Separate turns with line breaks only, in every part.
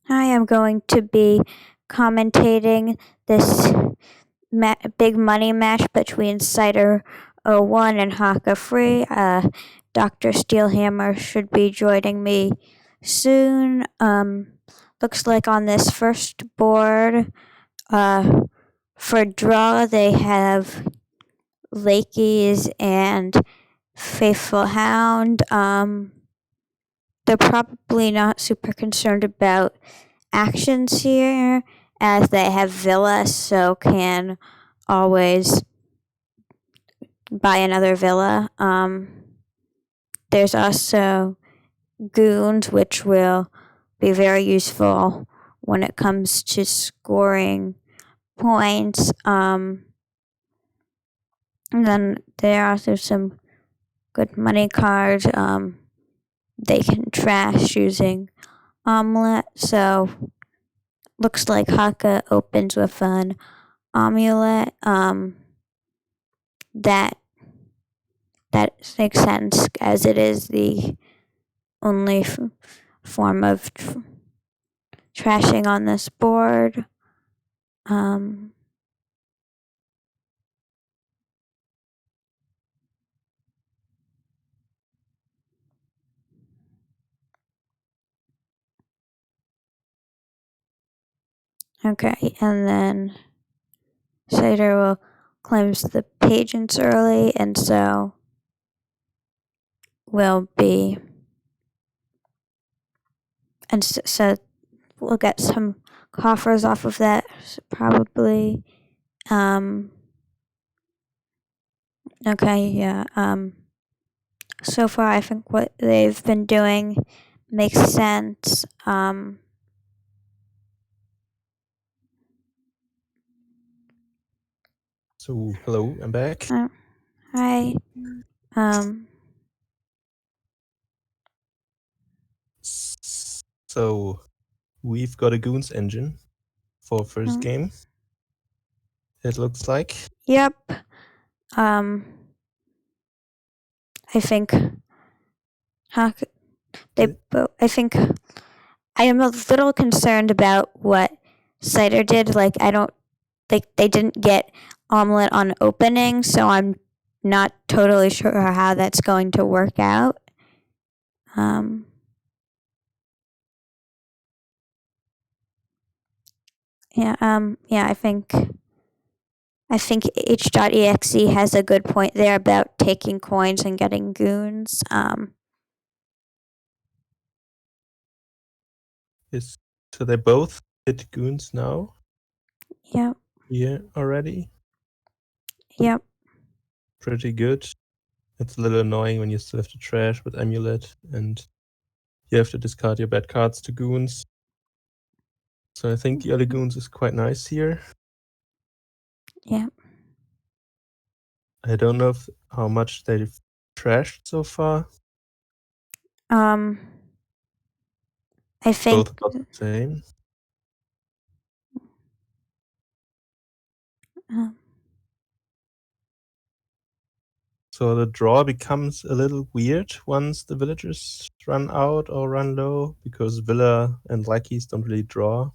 I am going to be commentating this big money match between cider01 and hakha3. Drsteelhammer should be joining me soon. Looks like on this first board, for draw they have Lakeys and Faithful Hound. They're probably not super concerned about actions here, as they have Villa, so can always buy another Villa. There's also Goons, which will be very useful when it comes to scoring points. And then there are also some good money cards. They can trash using Omelette, so looks like Hakha opens with an Amulet. That makes sense, as it is the only form of trashing on this board. Okay, and then Cider will claims the patience early, and so will be, and so we'll get some coffers off of that, probably. Okay, yeah. So far, I think what they've been doing makes sense.
So, hello, I'm back.
Hi.
So, we've got a Goons engine for first game. It looks like.
Yep. I think I am a little concerned about what Cider did. Like, I don't think they didn't get Omelette on opening, so I'm not totally sure how that's going to work out. I think H.exe has a good point there about taking coins and getting Goons.
So they both hit Goons now?
Yep.
Yeah, already?
Yep.
Pretty good. It's a little annoying when you still have to trash with Amulet and you have to discard your bad cards to Goons. So I think the early Goons is quite nice here.
Yeah.
I don't know how much they've trashed so far.
I think
both about the same. So the draw becomes a little weird once the villagers run out or run low, because Villa and Lackeys don't really draw.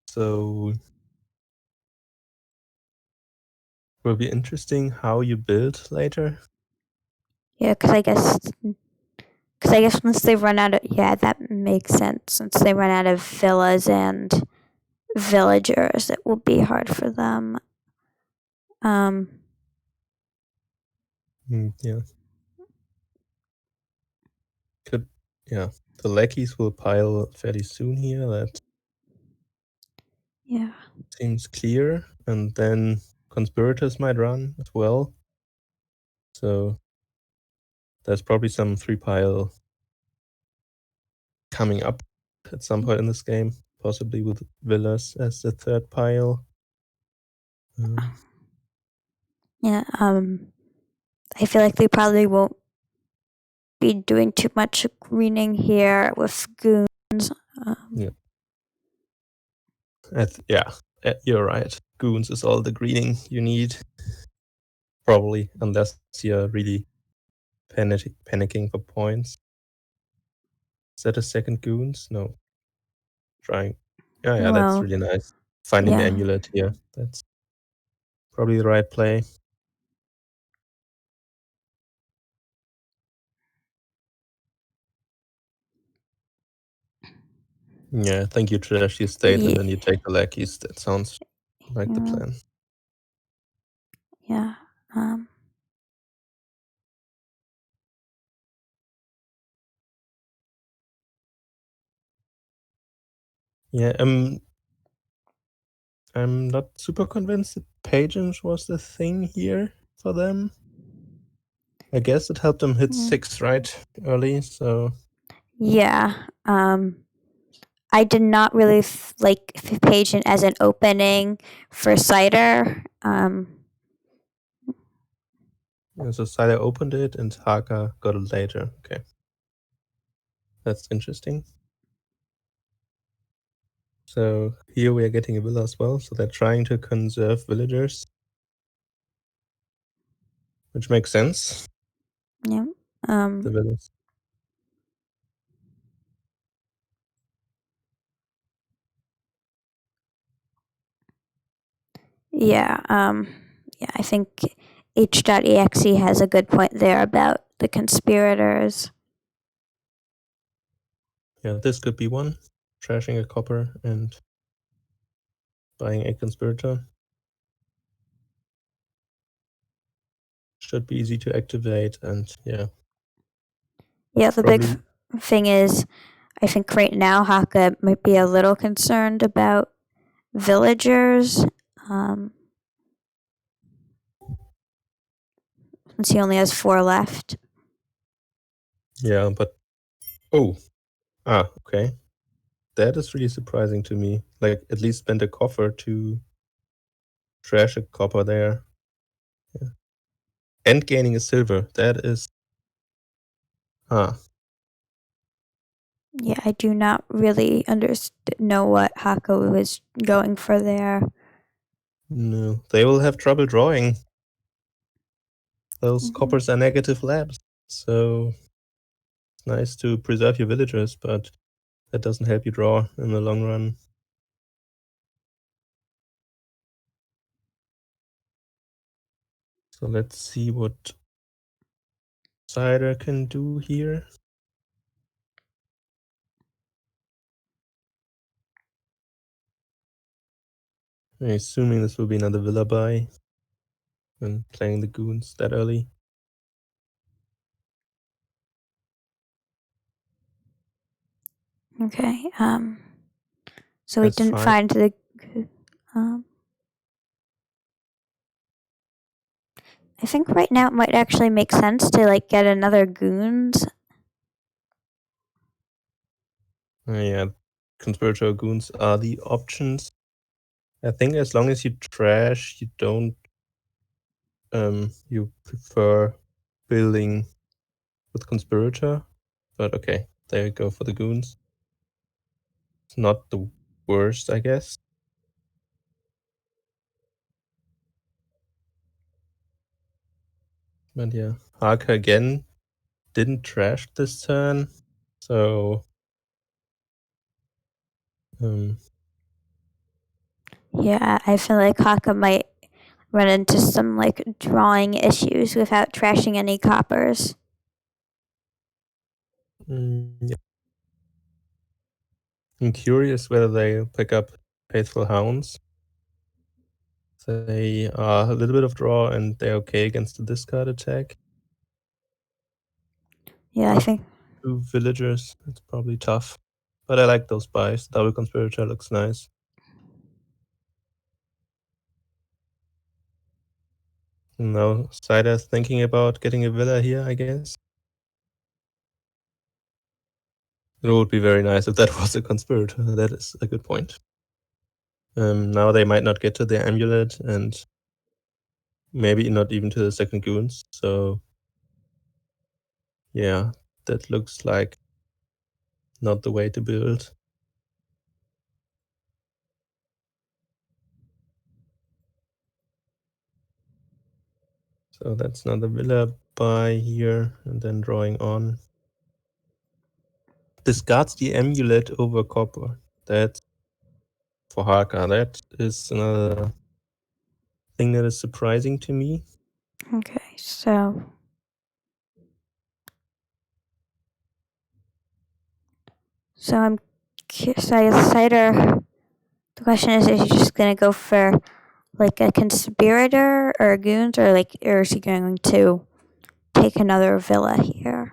So it will be interesting how you build later.
Yeah, because I guess once they run out of, yeah, that makes sense. Since they run out of villas and villagers, it will be hard for them.
Yeah. The Lackeys will pile fairly soon here. That seems clear. And then conspirators might run as well. So there's probably some 3-pile coming up at some point in this game, possibly with villas as the third pile.
I feel like they probably won't be doing too much greening here with Goons.
You're right. Goons is all the greening you need, probably, unless you're really panicking for points. Is that a second goons? No. Trying. Yeah, that's
Well,
really nice. Finding the
yeah.
amulet here. That's probably the right play. Yeah, I think you trash your state and then you take the lackeys. That sounds like the
Yeah.
plan.
Yeah.
Yeah, I'm not super convinced that Pageant was the thing here for them. I guess it helped them hit 6 right early, so
Yeah. I did not really like Pageant as an opening for cider.
so Cider opened it and Haka got it later. Okay. That's interesting. So here we are getting a villa as well, so they're trying to conserve villagers, which makes sense.
Yeah.
The villas.
Yeah. Yeah. I think h.exe has a good point there about the conspirators.
Yeah, this could be one. Trashing a copper and buying a conspirator. Should be easy to activate, and yeah.
Yeah. The big
Probably
thing is, I think right now Haka might be a little concerned about villagers. Since he only has 4 left.
yeah, but okay. That is really surprising to me. Like, at least spend a coffer to trash a copper there. Yeah. And gaining a silver. That is
Yeah, I do not really know what Haka was going for there.
no. They will have trouble drawing. Those coppers are negative labs. So it's nice to preserve your villagers, but that doesn't help you draw in the long run. So let's see what Cider can do here. I'm assuming this will be another villa buy when playing the goons that early.
Okay. So we
That's
didn't
fine.
find the. I think right now it might actually make sense to like get another goons.
Yeah, conspirator goons are the options. I think as long as you trash, you don't you prefer building with conspirator. But okay, there you go for the goons. It's not the worst, I guess. But yeah, Haka again didn't trash this turn, so
Yeah, I feel like Haka might run into some like drawing issues without trashing any coppers.
yeah. I'm curious whether they pick up Faithful Hounds. They are a little bit of draw and they're okay against the discard attack.
Yeah, I
But
think.
2 villagers, it's probably tough. But I like those buys. Double conspirator looks nice. Now Cider's thinking about getting a villa here, I guess. It would be very nice if that was a conspirator. That is a good point. Now they might not get to their amulet and maybe not even to the second goons. So yeah, that looks like not the way to build. So that's another villa buy here and then drawing on. discards the amulet over copper. That's for Haka. That is another thing that is surprising to me.
Okay, so I'm cider. The question is he just gonna go for like a conspirator or goons, or is he going to take another villa here?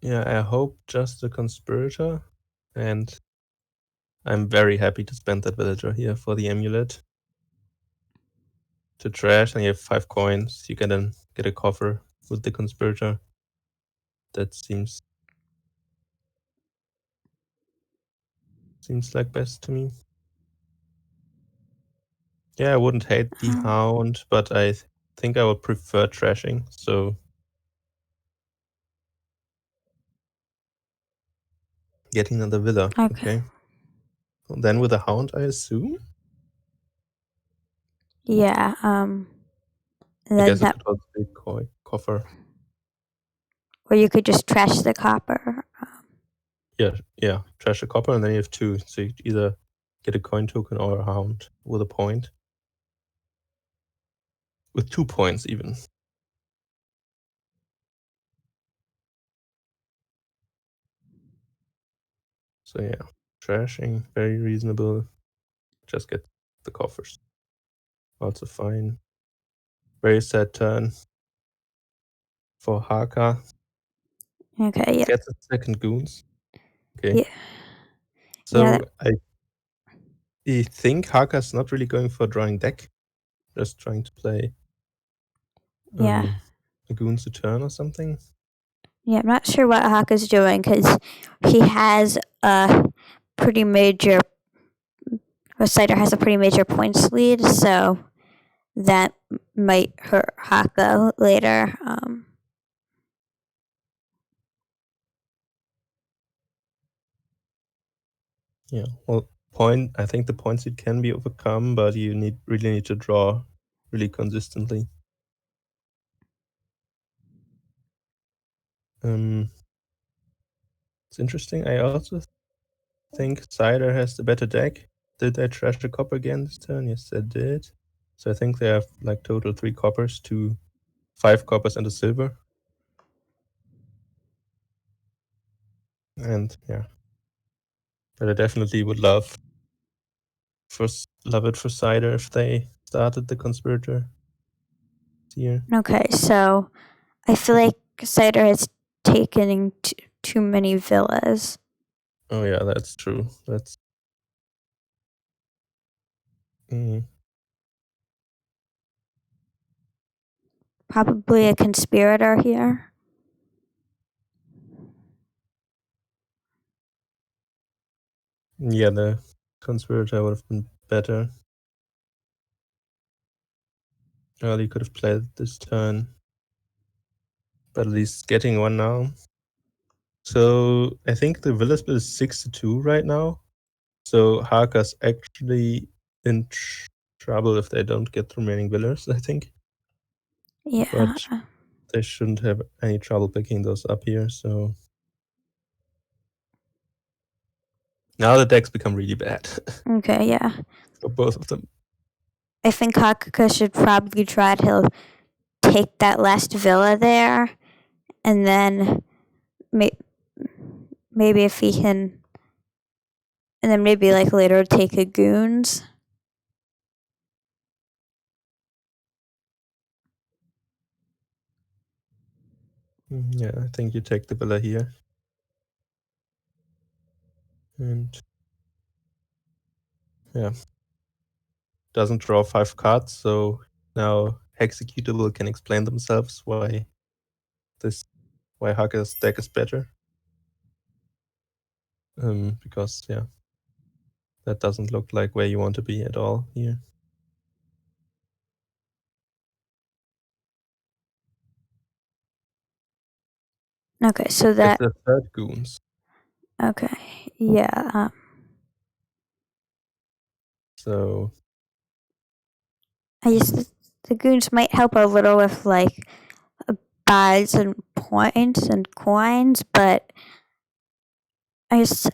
Yeah, I hope just a conspirator, and I'm very happy to spend that villager here for the amulet. To trash, and you have 5 coins. You can then get a coffer with the conspirator. That seems like best to me. Yeah, I wouldn't hate the hound, but I think I would prefer trashing. So getting another villa. Okay. Well, then with a hound, I assume.
Yeah. And
I
then
guess it could also be coffer.
or you could just trash the copper.
Yeah. Trash a copper, and then you have 2. So you either get a coin token or a hound with a point. With 2 points, even. So yeah, trashing, very reasonable. Just get the coffers. Also fine. Very sad turn for Haka.
Okay. Yeah.
Gets a second goons. Okay.
Yeah.
So I think Haka's not really going for drawing deck. Just trying to play
Yeah.
a goons a turn or something.
Yeah. I'm not sure what Haka's doing because he has a pretty major. Cider has a pretty major points lead, so that might hurt Haka later.
Yeah. Well, I think the points it can be overcome, but you really need to draw really consistently. It's interesting. I also think Cider has the better deck. Did I trash a copper again this turn? Yes, I did. So I think they have like total 3 coppers to 5 coppers and a silver. And yeah, but I definitely would love it for Cider if they started the conspirator here.
Okay, so I feel like Cider has taken too many villas.
Oh yeah, that's true. That's
Probably a conspirator here.
yeah, the conspirator would have been better. Early could have played this turn, but at least getting one now. So I think the villa split is 6-2 right now. So Haka's actually in trouble if they don't get the remaining villas, I think.
Yeah.
But they shouldn't have any trouble picking those up here, so now the decks become really bad.
Okay, yeah.
For both of them.
I think Haka should probably try to take that last villa there, and then maybe if he can, and then maybe later take a goons.
Yeah, I think you take the villa here. And yeah. Doesn't draw 5 cards, so now executable can explain themselves why Haka's deck is better. Because yeah, that doesn't look like where you want to be at all here.
Okay, so that.
It's the third goons.
Okay, yeah.
So
I guess the goons might help a little with buys and points and coins, but I guess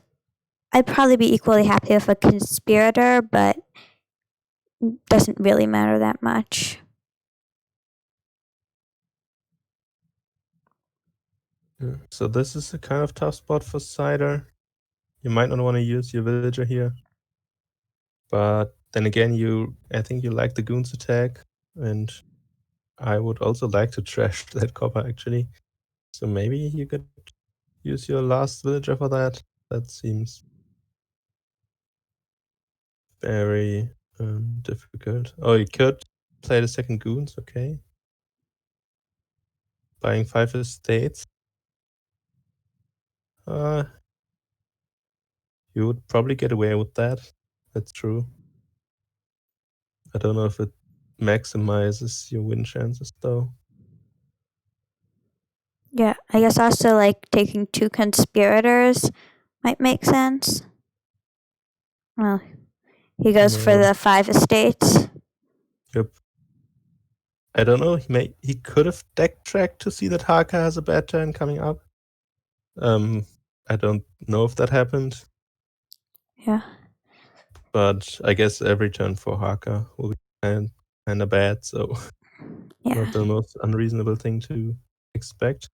I'd probably be equally happy with a conspirator, but doesn't really matter that much.
Yeah. So this is a kind of tough spot for cider. You might not want to use your villager here. But then again, I think you like the goons attack, and I would also like to trash that copper actually. So maybe you could use your last villager for that. That seems very difficult. Oh, you could play the second goons, okay. Buying 5 estates. You would probably get away with that. That's true. I don't know if it maximizes your win chances though.
Yeah, I guess also like taking 2 conspirators might make sense. Well, he goes for
No.
the 5 estates.
Yep. I don't know. He could have deck tracked to see that Haka has a bad turn coming up. I don't know if that happened.
Yeah.
But I guess every turn for Haka will be kind of bad, so
Yeah.
not the most unreasonable thing to expect.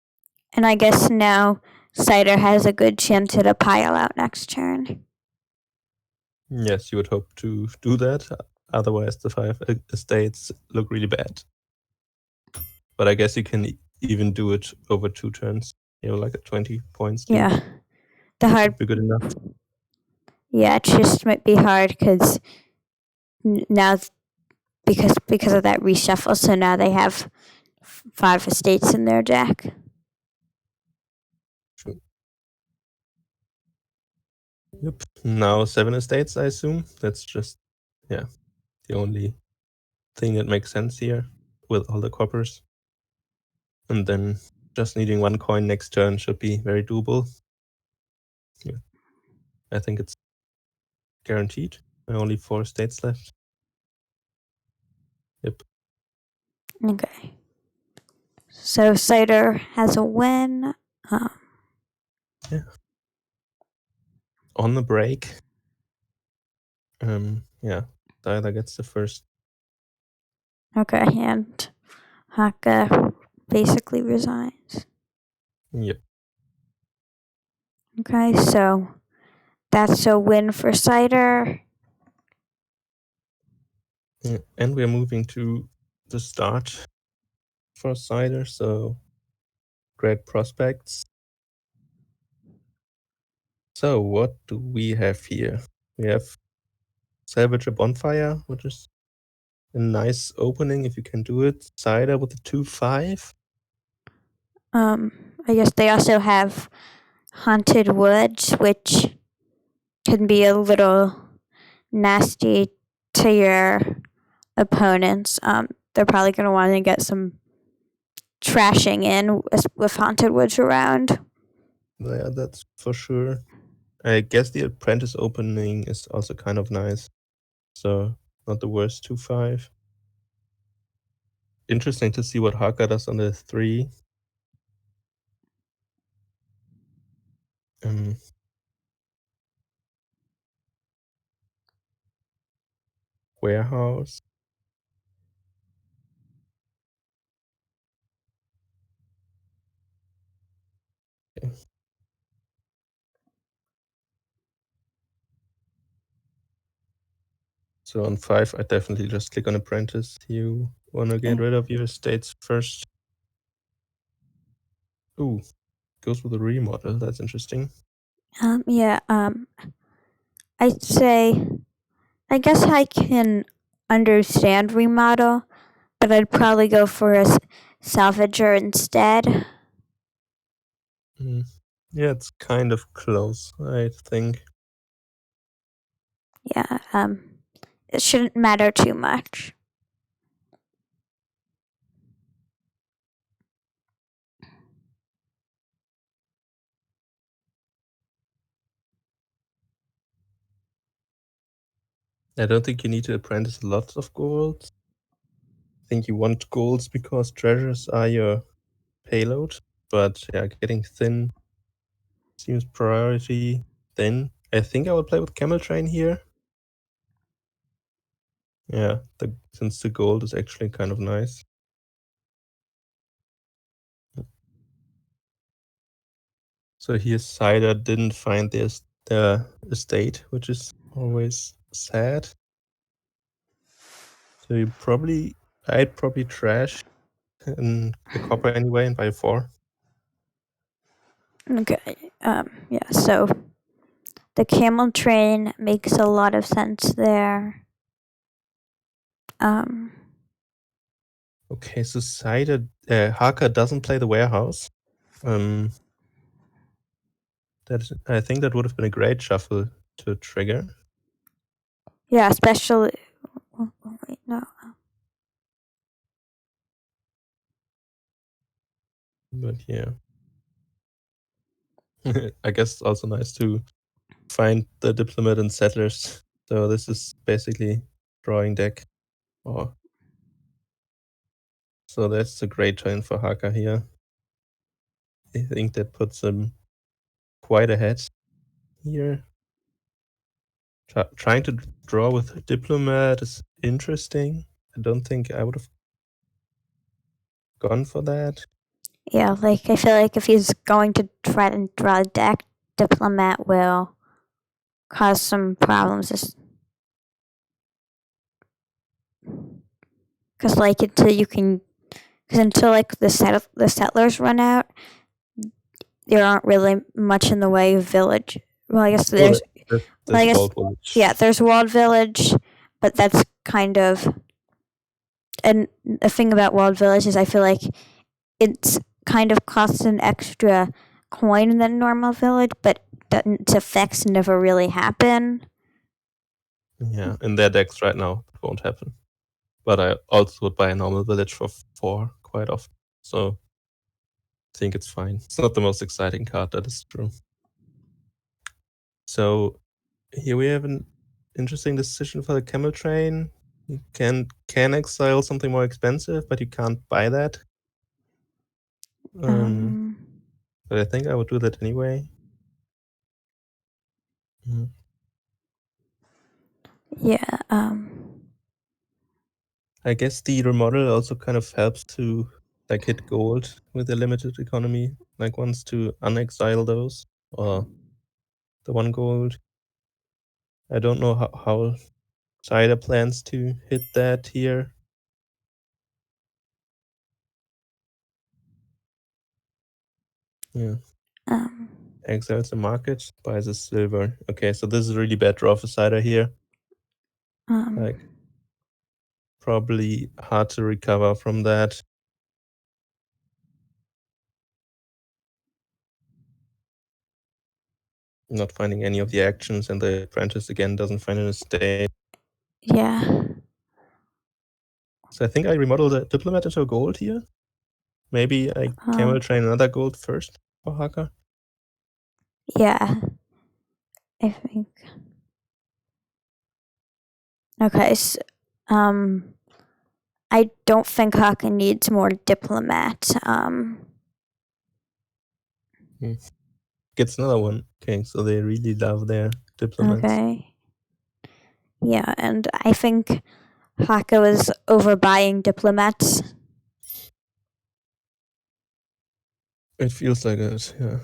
And I guess now Cider has a good chance at a pile out next turn.
Yes, you would hope to do that. Otherwise, the 5 estates look really bad. But I guess you can even do it over 2 turns. Like a 20 points lead.
Yeah. The hard.
Should be good enough.
Yeah, it just might be hard because now because of that reshuffle, so now they have 5 estates in their deck.
True. Yep. Now 7 estates, I assume. That's just, the only thing that makes sense here with all the coppers. And then just needing 1 coin next turn should be very doable. Yeah. I think it's guaranteed. Only 4 estates left. Yep.
Okay. So Cider has a win.
Yeah. On the break. Cider gets the first.
Okay, and Hakha basically resigns.
Yep.
Okay, so that's a win for Cider.
Yeah. And we're moving to the start for cider, so great prospects. So what do we have here? We have Salvage a Bonfire, which is a nice opening if you can do it. Cider with a 2/5.
I guess they also have Haunted Woods, which can be a little nasty to your opponents. They're probably going to want to get some trashing in with Haunted Woods around.
Yeah, that's for sure. I guess the Apprentice opening is also kind of nice. So not the worst 2/5. Interesting to see what Haka does on the 3. Warehouse. Okay. So on 5, I definitely just click on Apprentice. You want to get rid of your estates first. Ooh, goes with a remodel. That's interesting.
I'd say, I guess I can understand remodel, but I'd probably go for a salvager instead.
Yeah, it's kind of close, I think.
Yeah, it shouldn't matter too much.
I don't think you need to apprentice lots of golds. I think you want golds because treasures are your payload, but yeah, getting thin seems priority. Then I think I will play with Camel Train here. Yeah, since the gold is actually kind of nice. So here Cider didn't find the estate, which is always sad. So I'd probably trash the copper anyway and buy 4.
Okay. Yeah. So the camel train makes a lot of sense there.
Okay, so Hakha doesn't play the warehouse. I think that would have been a great shuffle to trigger.
Yeah, especially. Wait, no.
But yeah. I guess it's also nice to find the diplomat and settlers. So this is basically drawing deck. So that's a great turn for Hakha here. I think that puts him quite ahead here. Trying to draw with diplomat is interesting. I don't think I would have gone for that.
Yeah, like I feel like if he's going to try and draw a deck, diplomat will cause some problems. Because like until like the settlers run out, there aren't really much in the way of village. Well, I guess there's.
Well, I guess Walled Village.
Yeah, there's walled village, but that's kind of. And the thing about walled village is I feel like it's kind of costs an extra coin than normal village, but its effects never really happen.
Yeah, in their decks right now, it won't happen. But I also would buy a normal village for 4 quite often. So I think it's fine. It's not the most exciting card, that is true. So here we have an interesting decision for the Camel Train. You can exile something more expensive, but you can't buy that. But I think I would do that anyway.
Yeah.
I guess the remodel also kind of helps to like hit gold with a limited economy. Like wants to unexile those or the 1 gold. I don't know how Cider plans to hit that here. Yeah. Exiles the market, buys a silver. Okay, so this is really bad draw for Cider here. Like probably hard to recover from that. Not finding any of the actions, and the apprentice again doesn't find an estate.
Yeah.
So I think I remodel the diplomat into a gold here. Maybe I camel train another gold first for Hakha.
Yeah. I think. Okay. So, I don't think Hakha needs more diplomat.
Gets another one. Okay, so they really love their diplomats.
Okay. Yeah, and I think Hakha was overbuying diplomats.
It feels like it, yeah.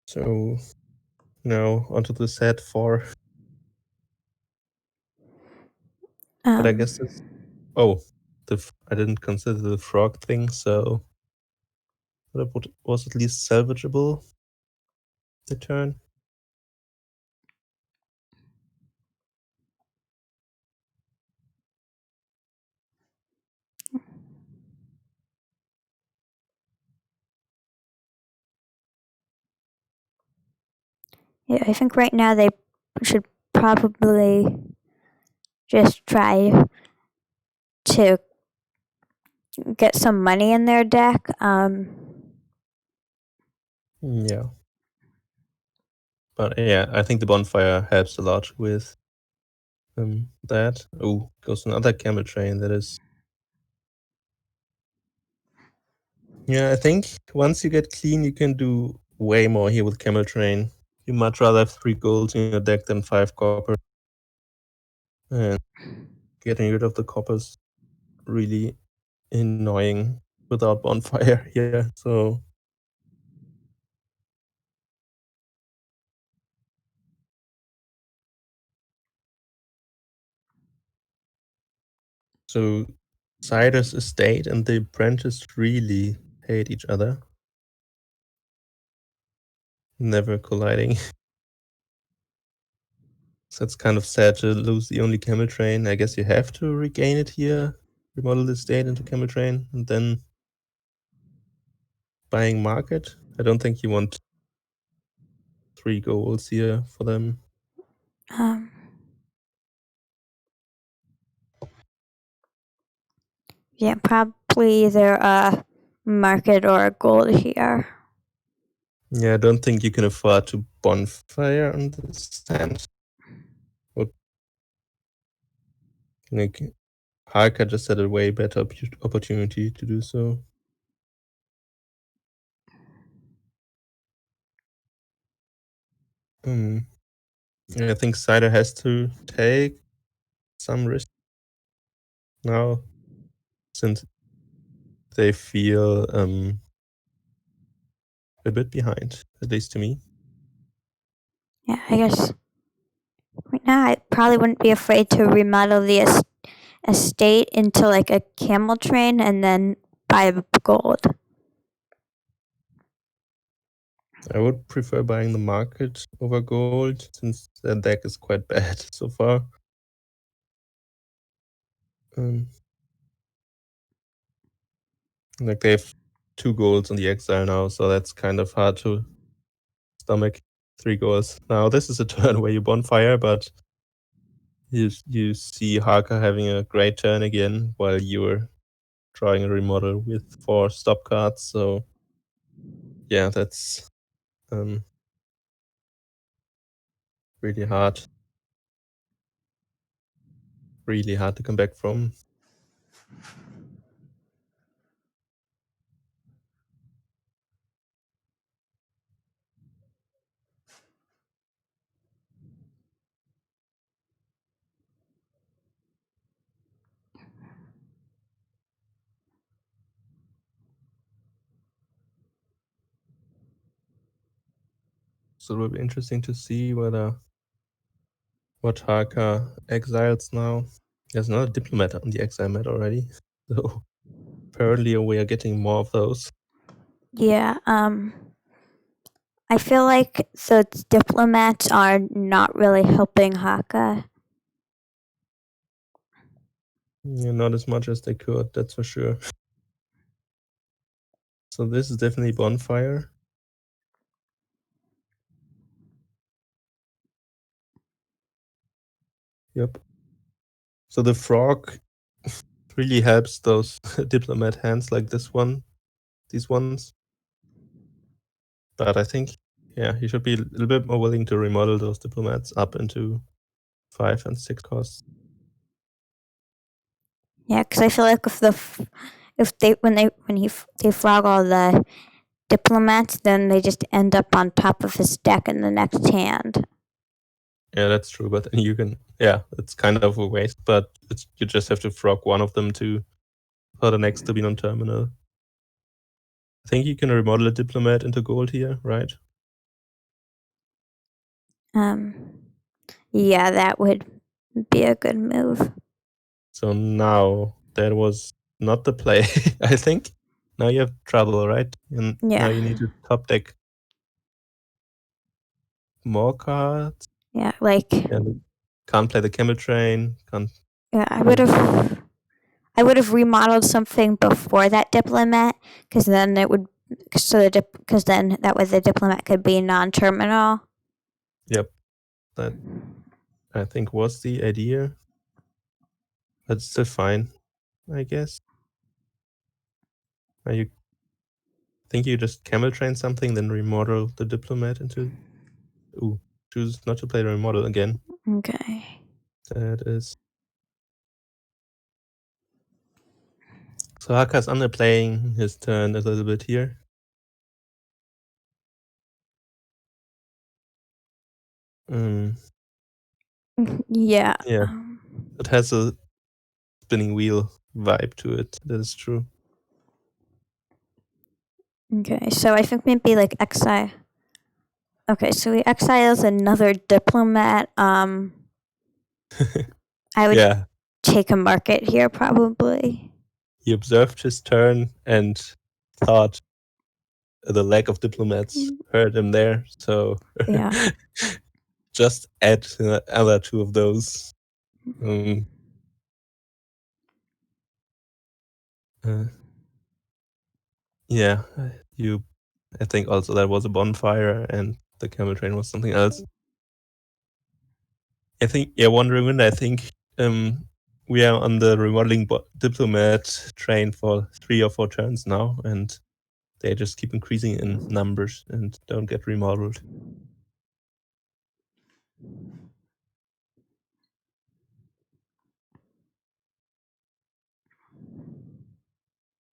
So now onto the set 4. But I guess it's I didn't consider the frog thing, so that was at least salvageable the turn.
Yeah, I think right now they should probably just try to get some money in their deck.
Yeah. But yeah, I think the bonfire helps a lot with that. Oh, goes another camel train. That is. Yeah, I think once you get clean, you can do way more here with camel train. You much rather have 3 golds in your deck than 5 copper. And getting rid of the copper's really annoying without bonfire here. So Cider's estate and the apprentice really hate each other. Never colliding. So it's kind of sad to lose the only camel train. I guess you have to regain it here, remodel the estate into camel train, and then buying market. I don't think you want 3 goals here for them.
Yeah, probably either a market or a gold here.
Yeah, I don't think you can afford to bonfire on this hand. Like, Harker just had a way better opportunity to do so. I think Cider has to take some risk now, since they feel a bit behind, at least to me.
Yeah, I guess right now I probably wouldn't be afraid to remodel the estate into like a camel train and then buy gold.
I would prefer buying the market over gold, since their deck is quite bad so far. Like, they have 2 golds on the exile now, so that's kind of hard to stomach 3 goals. Now, this is a turn where you bonfire, but you see Harker having a great turn again while you're drawing a remodel with 4 stop cards. So yeah, that's really hard. Really hard to come back from. So it will be interesting to see what Harker exiles now. There's another diplomat on the exile mat already. So apparently we are getting more of those.
Yeah, I feel like the diplomats are not really helping Hakha.
Yeah, not as much as they could, that's for sure. So this is definitely bonfire. Yep. So the frog really helps those diplomat hands like this one, these ones. But I think, yeah, he should be a little bit more willing to remodel those diplomats up into 5 and 6 costs.
Yeah, because I feel like if they frog all the diplomats, then they just end up on top of his deck in the next hand.
Yeah, that's true. But then you can, yeah, it's kind of a waste. But you just have to frog one of them for the next to be non-terminal. I think you can remodel a diplomat into gold here, right?
Yeah, that would be a good move.
So now that was not the play, I think. Now you have trouble, right? And now
Yeah.
you need to top deck more cards.
Yeah, like
And can't play the camel train. Can't.
yeah, I would have remodeled something before that diplomat, because then it would because then that way the diplomat could be non-terminal.
Yep, that I think was the idea. But it's still fine, I guess. You think you just camel train something, then remodel the diplomat into. Ooh, choose not to play the remodel again.
Okay.
That is. So Hakka's underplaying his turn a little bit here.
Yeah.
Yeah. It has a spinning wheel vibe to it. That is true.
Okay, so I think maybe like exile. Okay, so he exiles another diplomat. I would
Yeah.
take a market here probably.
He observed his turn and thought the lack of diplomats hurt him there. So
Yeah.
just add another two of those. Yeah, I think also that was a bonfire and the camel train was something else. I think, wandering wind, I think we are on the remodeling diplomat train for 3 or 4 turns now, and they just keep increasing in numbers and don't get remodeled.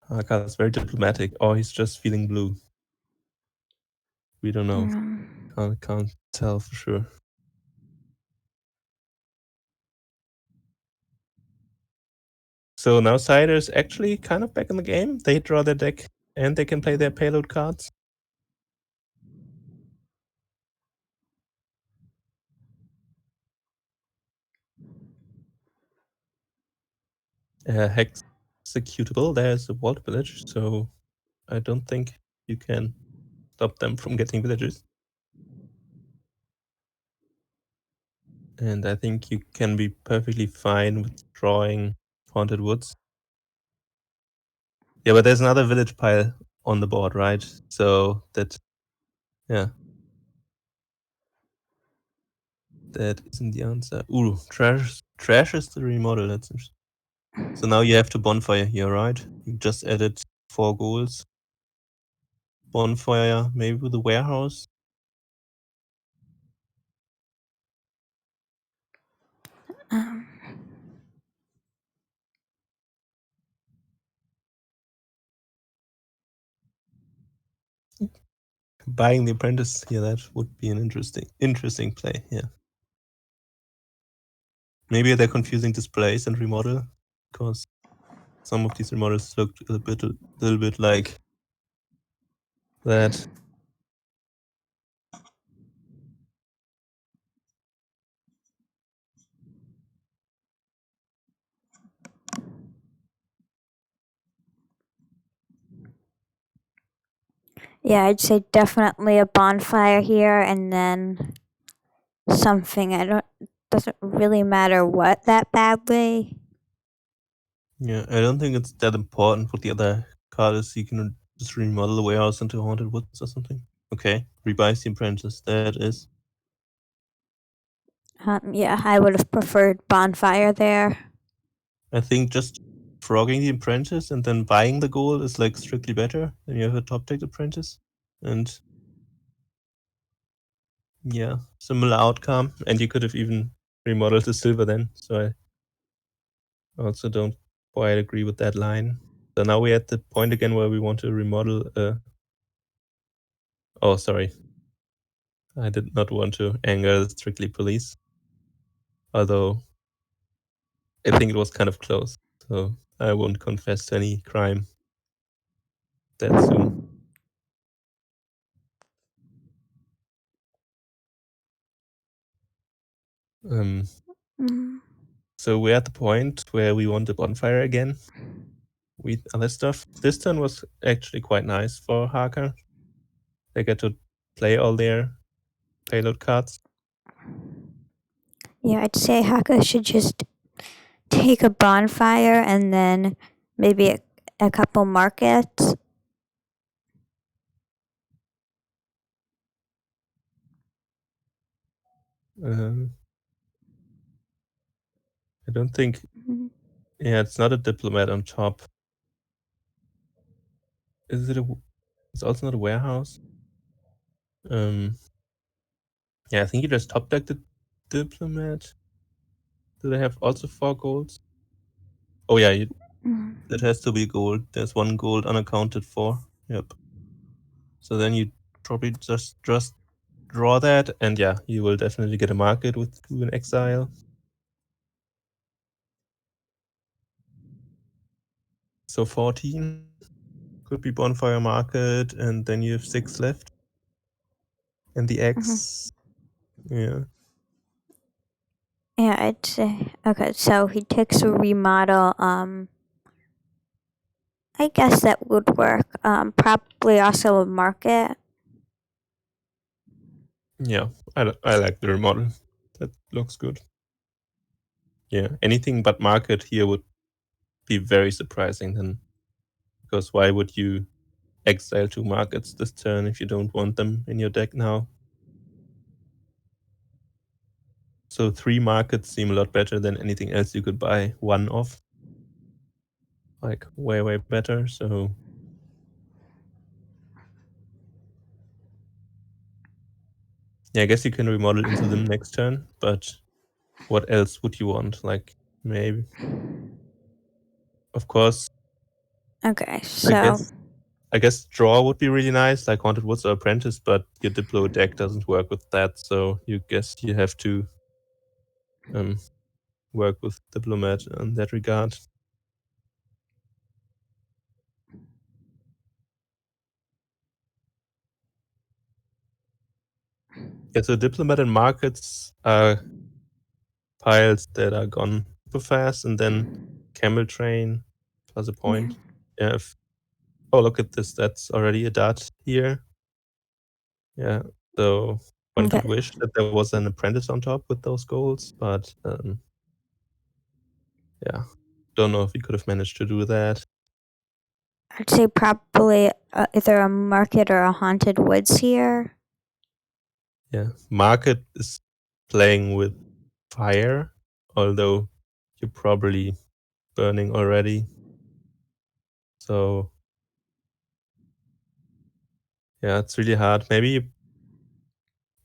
Hakka is very diplomatic, or he's just feeling blue. We don't know. Can't tell for sure. So now Cider is actually kind of back in the game. They draw their deck and they can play their payload cards. Executable. There's a vault village, so I don't think you can stop them from getting villages. And I think you can be perfectly fine with drawing Haunted Woods. Yeah, but there's another village pile on the board, right? So that, yeah. That isn't the answer. Ooh, trash is the remodel. That's interesting. So now you have to bonfire here, right? You just added 4 goals. Bonfire, maybe with a warehouse. Buying the apprentice, yeah, that would be an interesting play. Yeah. Maybe they're confusing displays and remodel, because some of these remodels looked a little bit like that.
Yeah, I'd say definitely a bonfire here, and then something. Doesn't really matter what that badly.
Yeah, I don't think it's that important what the other card is. You can just remodel the warehouse into Haunted Woods or something. Okay, rebuys the apprentice. That is.
Yeah, I would have preferred bonfire there.
I think just frogging the apprentice and then buying the gold is like strictly better. Then you have a top deck apprentice. And yeah, similar outcome. And you could have even remodeled the silver then. So I also don't quite agree with that line. So now we're at the point again where we want to remodel. Oh, sorry. I did not want to anger the Strictly Police. Although I think it was kind of close. So I won't confess to any crime that soon. So we're at the point where we want the bonfire again with other stuff. This turn was actually quite nice for Hakka. They get to play all their payload cards.
Yeah, I'd say Hakka should just take a bonfire and then maybe a couple markets.
I don't think.
Mhm.
Yeah, it's not a diplomat on top. Is it a? It's also not a warehouse. Yeah, I think you just top deck the diplomat. Do they have also 4 golds? Oh yeah, that has to be gold. There's 1 gold unaccounted for. Yep. So then you probably just draw that, and yeah, you will definitely get a market with Coup in exile. So 14 could be bonfire market, and then you have 6 left. And the X, yeah.
Yeah, I'd say okay. So he takes a remodel. I guess that would work. Probably also a market.
Yeah, I like the remodel. That looks good. Yeah, anything but market here would be very surprising then. Because why would you exile 2 markets this turn if you don't want them in your deck now? So 3 markets seem a lot better than anything else you could buy 1 of. Like, way, way better, so... Yeah, I guess you can remodel into them next turn, but what else would you want? Like, maybe... Of course,
Okay,
I
so
guess I guess draw would be really nice, like Haunted Woods or Apprentice, but your Diplo deck doesn't work with that, so you guess you have to work with Diplomat in that regard. Yeah, so Diplomat and Markets are piles that are gone super fast, and then Camel Train plus a point. Yeah. Oh, look at this. That's already a dot here. Yeah. So one
okay,
could wish that there was an Apprentice on top with those goals, but yeah. Don't know if we could have managed to do that.
I'd say probably either a market or a haunted woods here.
Yeah. Market is playing with fire, although you're probably burning already. So yeah, it's really hard. Maybe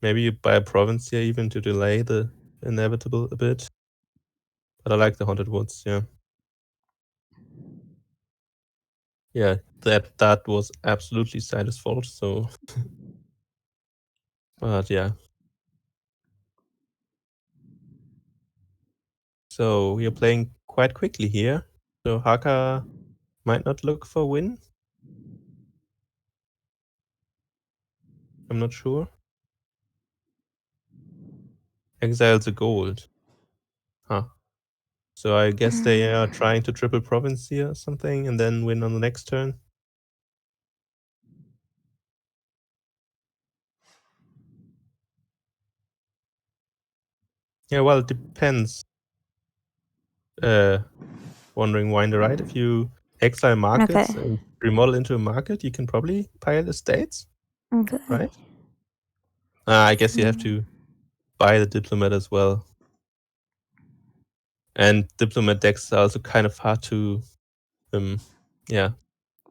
you buy a province here even to delay the inevitable a bit. But I like the Haunted Woods, yeah. Yeah, that was absolutely Silas' fault, so but yeah. So we are playing quite quickly here. So Haka might not look for win. I'm not sure. Exiles a gold. Huh. So I guess they are trying to triple province here or something and then win on the next turn. Yeah, well, it depends. Wandering Winder, right? If you exile
Okay,
markets and remodel into a market, you can probably pile estates,
okay.
right? I guess you have to buy the Diplomat as well. And Diplomat decks are also kind of hard to, yeah.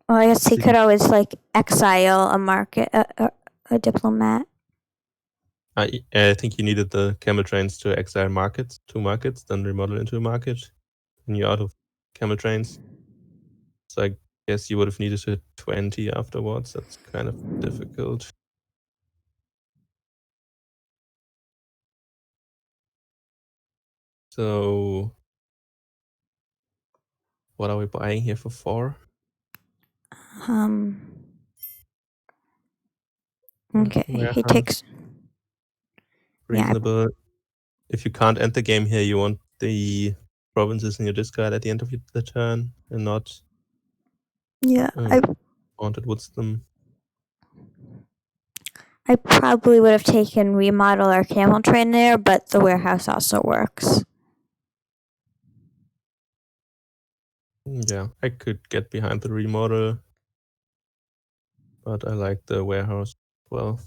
Well, I guess he
See.
could always like exile a market, a diplomat.
I think you needed the camel trains to exile markets, 2 markets, then remodel into a market, and you're out of camel trains. So I guess you would have needed a 20 afterwards. That's kind of difficult. So what are we buying here for 4?
Okay, he
Warehouse.
takes. Yeah,
Reasonable. If you can't end the game here, you want the provinces in your discard at the end of the turn and not
yeah.
Haunted Woods them.
I probably would have taken remodel or camel train there, but the warehouse also works.
Yeah, I could get behind the remodel, but I like the warehouse as well.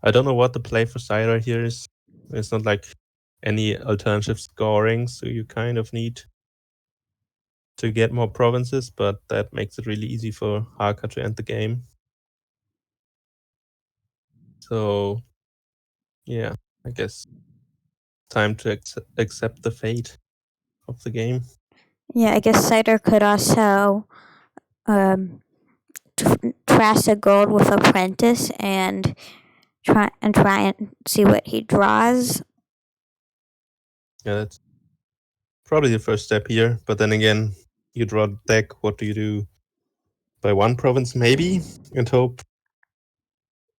I don't know what the play for cider here is. It's not like any alternative scoring, so you kind of need to get more provinces, but that makes it really easy for Hakha to end the game. So, yeah, I guess time to accept the fate of the game.
Yeah, I guess Cider could also trash a gold with Apprentice and try and see what he draws.
Yeah, that's probably the first step here. But then again, you draw the deck. What do you do? By one province, maybe, and hope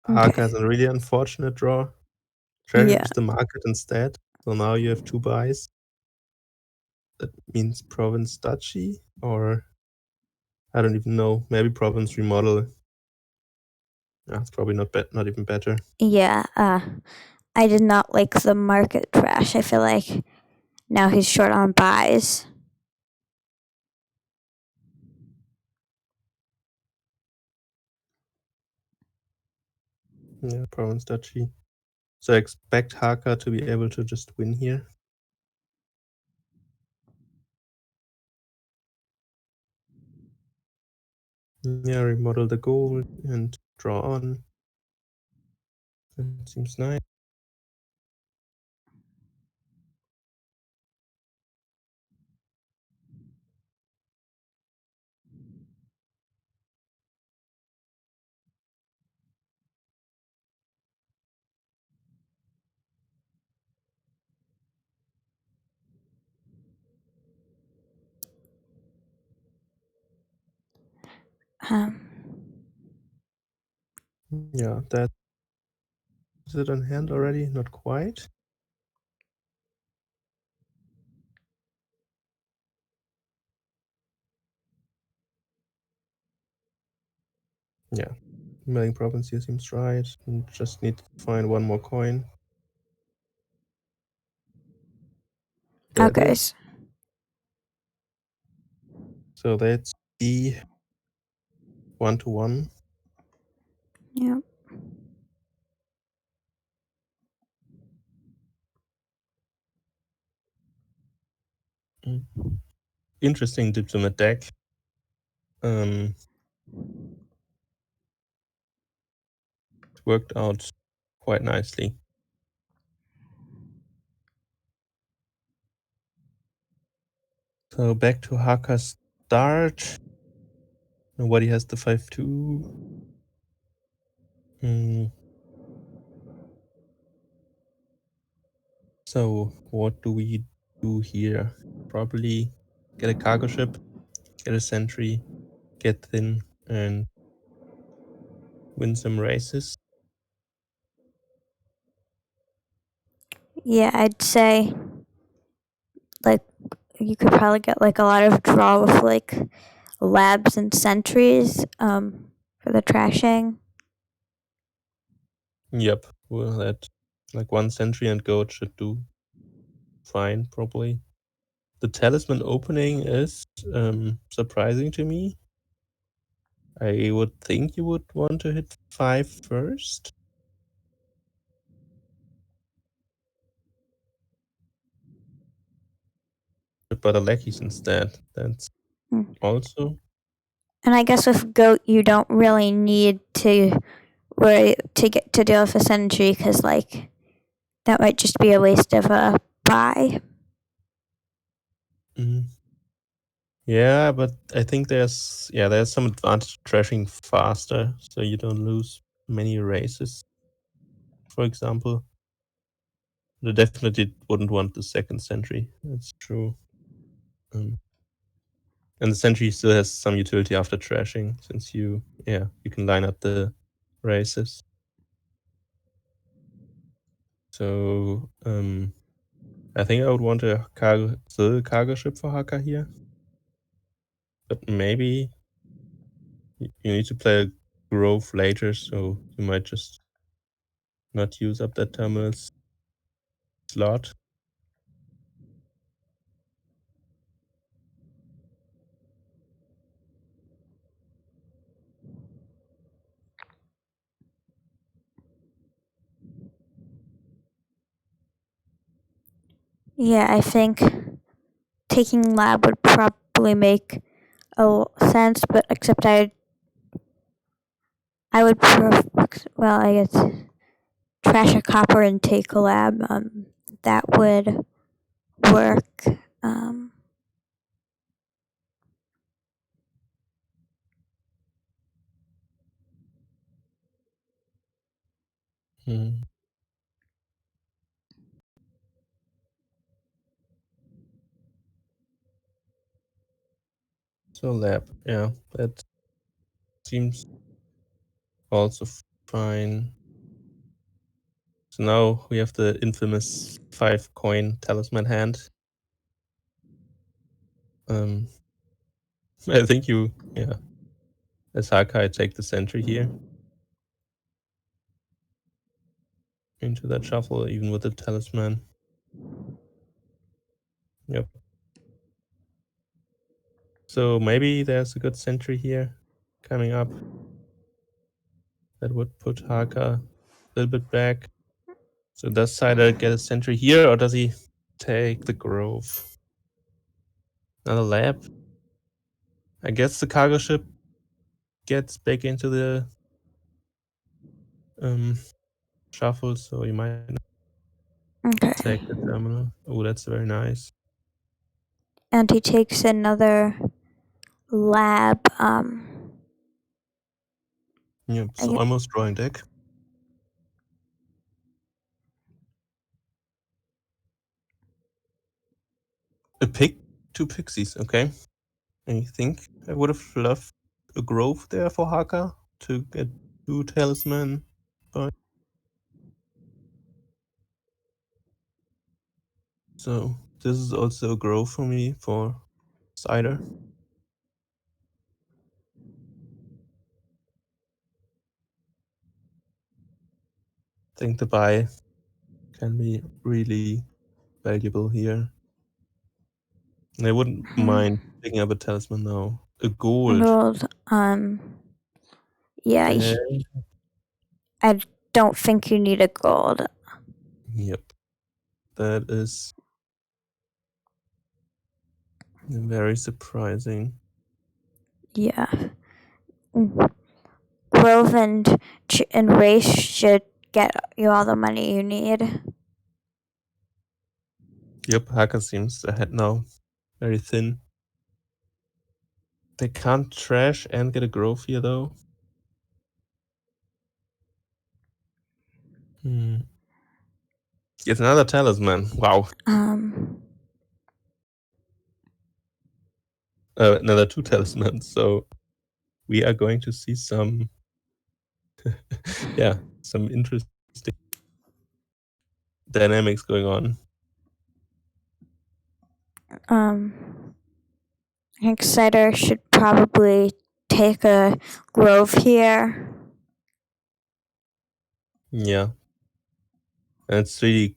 Hakha
Okay.
has a really unfortunate draw.
Yeah.
Trashes the market instead. So now you have 2 buys. That means province duchy, or I don't even know. Maybe province remodel. It's probably not even better.
Yeah. I did not like the market crash. I feel like now he's short on buys.
Yeah, province duchy. So I expect Hakha to be able to just win here. Yeah, remodel the gold and draw on. That seems nice.
Um,
Yeah, that is it on hand already? Not quite. Yeah, milling province here seems right. And just need to find one more coin. There it
okay.
is. So that's the 1-1.
Yeah.
Interesting diplomat deck. It worked out quite nicely. So back to Hakka's start. Nobody has the 5-2. So what do we do here? Probably get a cargo ship, get a sentry, get thin, and win some races.
Yeah, I'd say like you could probably get like a lot of draw with like labs and sentries for the trashing.
Yep, well, that like one sentry and goat should do fine, probably. The talisman opening is surprising to me. I would think you would want to hit 5 first. But a lackeys instead. That's also.
And I guess with goat, you don't really need to worry to get to deal with a sentry because like that might just be a waste of a buy.
Yeah, but I think there's some advantage to trashing faster, so you don't lose many races. For example, they definitely wouldn't want the second sentry. That's true. And the sentry still has some utility after trashing, since you can line up the races. So I think I would want a cargo ship for Hakka here, but maybe you need to play a grove later, so you might just not use up that terminal slot.
Yeah, I think taking lab would probably make sense, but except I would well, I guess trash a copper and take a lab. That would work. Um,
Hmm. So lab, yeah, that seems also fine. So now we have the infamous 5-coin talisman hand. I think as Hakai take the sentry here into that shuffle, even with the talisman. Yep. So maybe there's a good sentry here coming up that would put Haka a little bit back. So does Cider get a sentry here, or does he take the grove? Another lab. I guess the cargo ship gets back into the shuffle, so you might
okay.
take the terminal. Oh, that's very nice.
And he takes another lab.
Yep. So almost drawing deck. A pick, 2 pixies. Okay. And you think I would have loved a grove there for Haka to get 2 talisman. So this is also a grove for me for Cider. I think the buy can be really valuable here. And I wouldn't mind picking up a talisman now. A gold.
Gold. Yeah, I don't think you need a gold.
Yep. That is very surprising.
Yeah. Grove and race should get you all the money you need.
Yep, Haka seems ahead now. Very thin. They can't trash and get a grove here though. It's another talisman. Wow. Another 2 talismans. So we are going to see some some interesting dynamics going on.
I think Cider should probably take a grove here.
Yeah. And it's really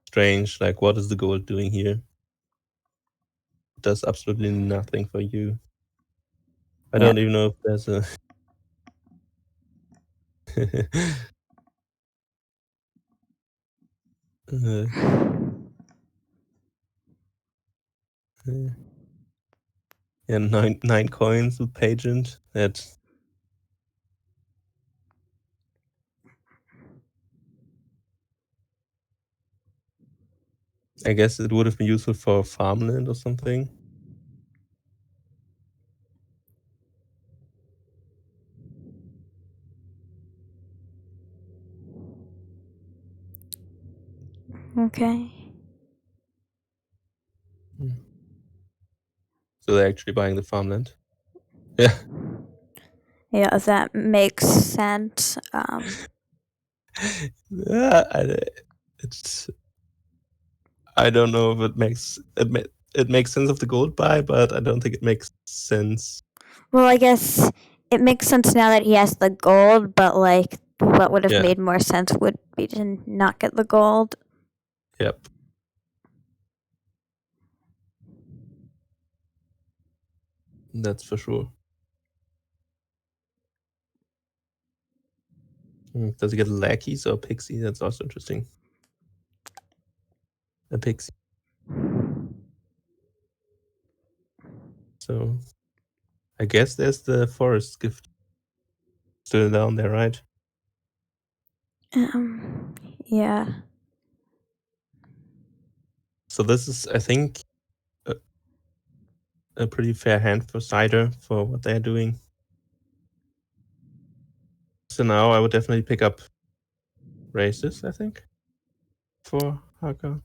strange. Like, what is the gold doing here? It does absolutely nothing for you. I don't even know if there's a yeah, nine coins with Pageant. I guess it would have been useful for farmland or something.
Okay.
So they're actually buying the farmland. Yeah.
Yeah, that makes sense.
Yeah, I don't know if it makes sense of the gold buy, but I don't think it makes sense.
Well, I guess it makes sense now that he has the gold, but like, what would have made more sense would be to not get the gold.
Yep. That's for sure. Does he get lackeys or pixie? That's also interesting. A pixie. So I guess there's the forest gift still down there, right?
Yeah.
So this is, I think, a pretty fair hand for cider for what they're doing. So now I would definitely pick up races, I think, for Haka.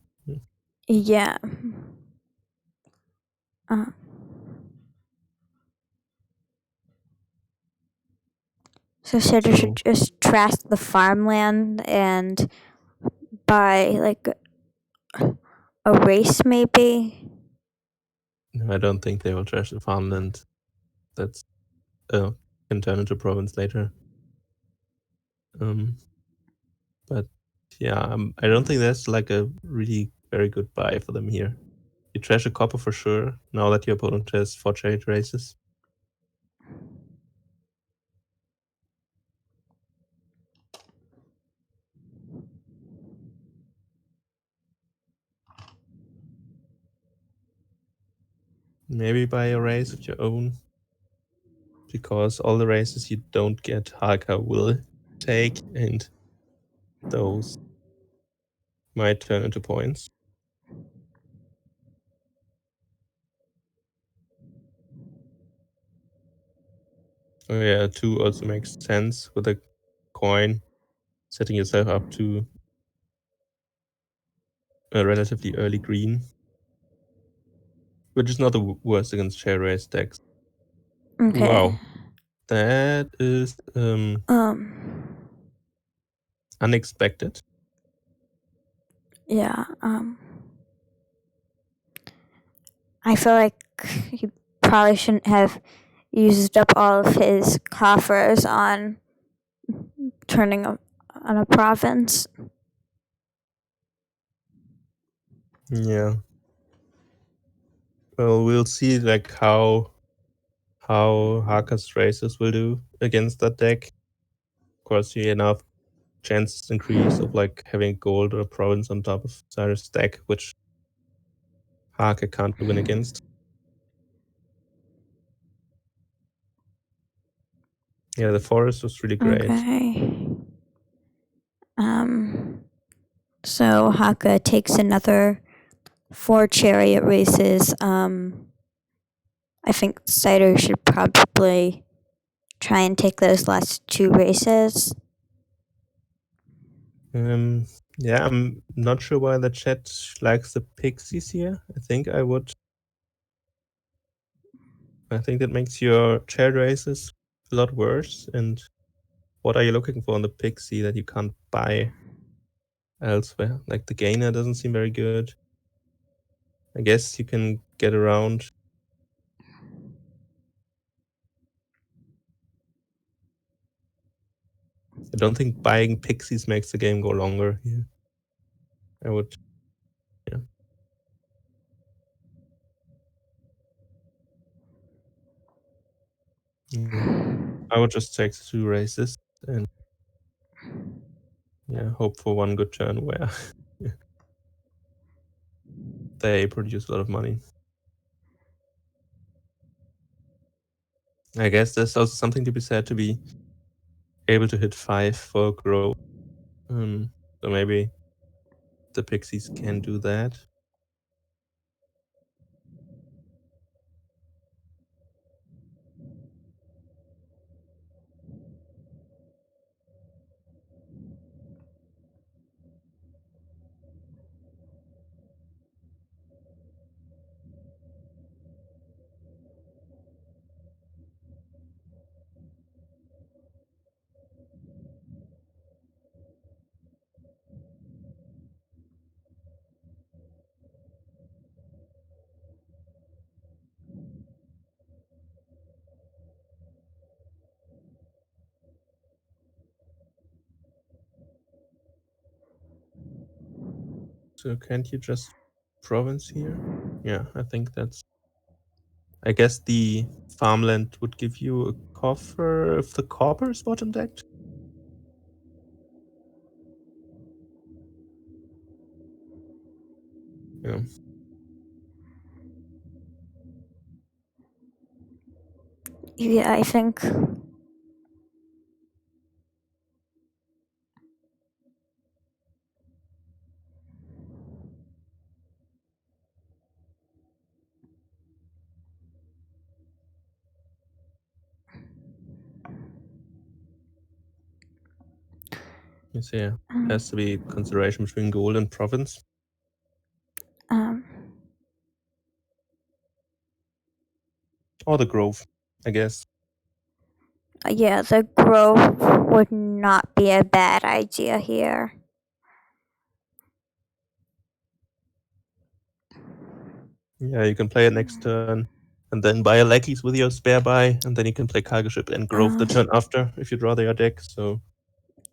Yeah. Uh, so Cider should just trash the farmland and buy like a race, maybe.
No, I don't think they will trash the farmland. That's can turn into province later. But yeah, I don't think that's like a really very good buy for them here. You trash a copper for sure, now that your opponent has 4 trade races. Maybe buy a race of your own, because all the races you don't get Haka will take, and those might turn into points. Oh yeah, 2 also makes sense with a coin, setting yourself up to a relatively early green, which is not the worst against share race decks.
Okay.
Wow, that is unexpected.
Yeah. I feel like he probably shouldn't have used up all of his coffers on turning on a province.
Yeah. Well, we'll see like how Haka's races will do against that deck. Of course, you enough chances increase of like having gold or a province on top of Cyrus' deck, which Haka can't win against. Yeah, the forest was really great.
Okay. So Haka takes another 4 chariot races. I think Cider should probably try and take those last 2 races.
Yeah, I'm not sure why the chat likes the pixies here. I think that makes your chair races a lot worse. And what are you looking for in the pixie that you can't buy elsewhere? Like the gainer doesn't seem very good. I guess you can get around. I don't think buying pixies makes the game go longer here. I would, yeah. Yeah. I would just take 2 races and yeah, hope for one good turn where they produce a lot of money. I guess there's also something to be said to be able to hit 5 for growth. So maybe the pixies can do that. So can't you just province here? Yeah, I think that's. I guess the farmland would give you a coffer if the copper is bottom decked. Yeah.
Yeah, I think.
You see, it has to be consideration between gold and province.
Um,
Or the grove, I guess.
yeah, the grove would not be a bad idea here.
Yeah, you can play it next turn, and then buy a lackeys with your spare buy, and then you can play cargo ship and grove the turn after if you draw your deck. So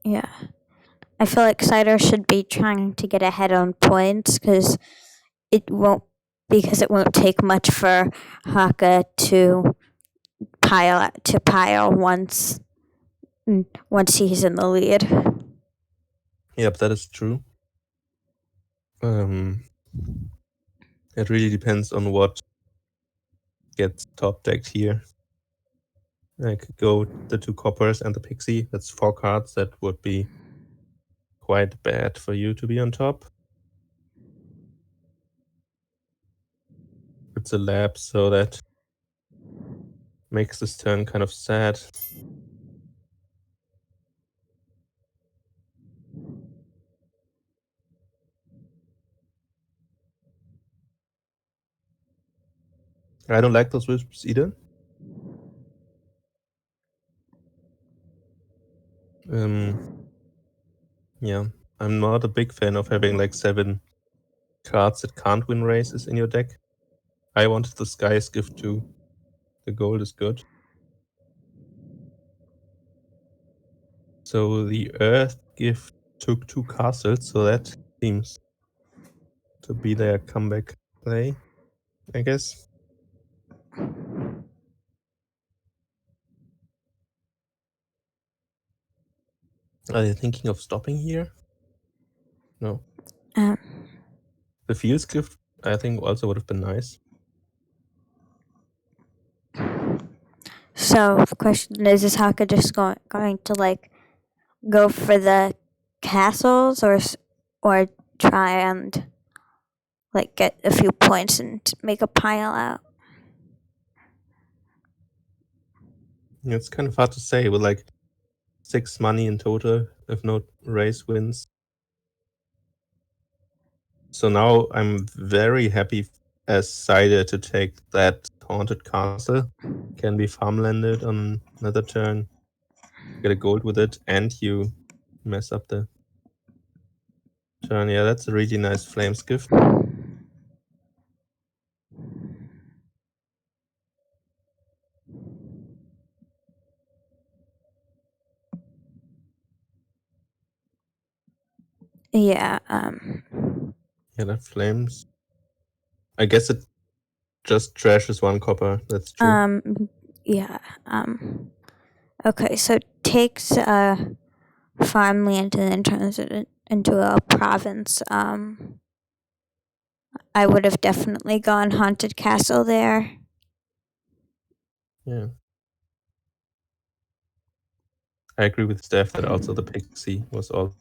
Yeah. I feel like Cider should be trying to get ahead on points because it won't take much for Hakha to pile once he's in the lead.
yep, that is true. It really depends on what gets top decked here. I could go the 2 coppers and the pixie. That's 4 cards. That would be quite bad for you to be on top. It's a lab, so that makes this turn kind of sad. I don't like those wisps either. Yeah, I'm not a big fan of having like 7 cards that can't win races in your deck. I wanted the Sky's Gift too. The gold is good. So the Earth Gift took 2 castles, so that seems to be their comeback play, I guess. Are they thinking of stopping here? No. The Field's Gift, I think, also would have been nice.
So the question is Hakha just going to like go for the castles or try and like get a few points and make a pile out?
It's kind of hard to say with like 6 money in total if no race wins. So now I'm very happy as Cider to take that Haunted Castle. Can be farmlanded on another turn. Get a gold with it, and you mess up the turn. Yeah, that's a really nice Flames Gift.
Yeah.
Yeah, that Flames. I guess it just trashes 1 copper. That's true.
Yeah. Okay, so it takes farmland and then turns it into a province. I would have definitely gone haunted castle there.
Yeah. I agree with Steph that also the Pixie was all.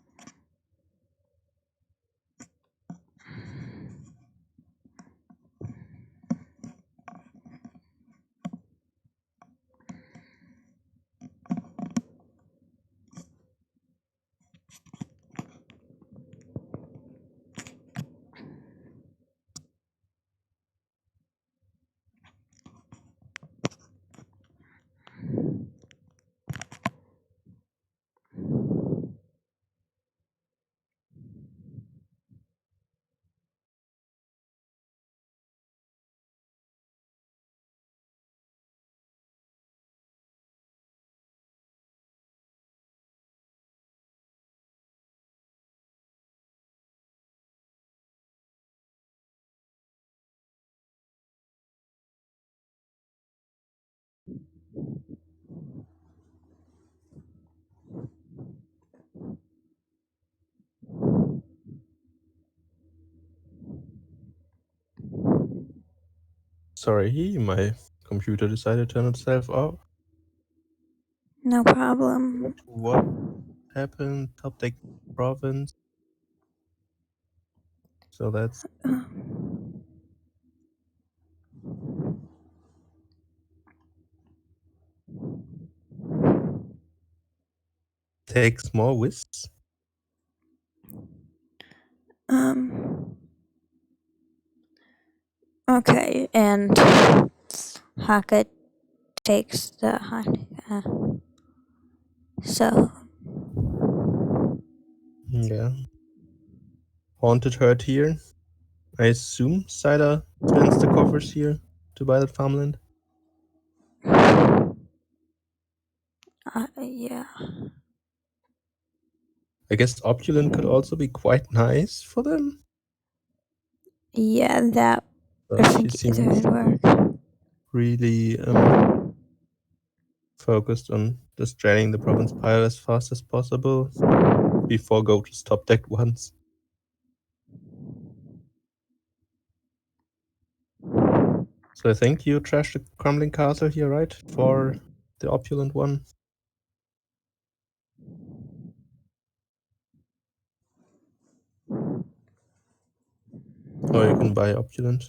Sorry, my computer decided to turn itself off.
No problem.
What happened? Top deck province. So that's takes more whisks.
Okay, and Hakha takes the so
Yeah. Haunted herd here. I assume Cider spends the coffers here to buy that farmland.
yeah.
I guess opulent could also be quite nice for them.
Yeah, that I
But he
think either
seems
would work.
really focused on just draining the province pile as fast as possible before go to top deck once. So I think you trashed the crumbling castle here, right? For the opulent one. Or you can buy opulent.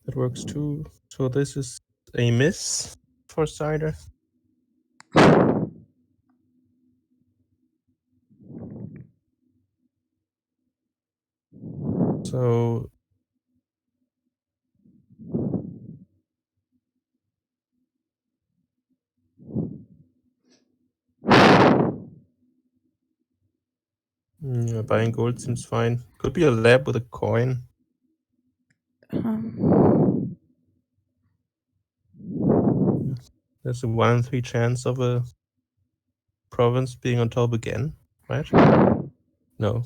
That works too. So this is a miss for Cider. So yeah, buying gold seems fine. Could be a lab with a coin. There's a 1 in 3 chance of a province being on top again, right? No.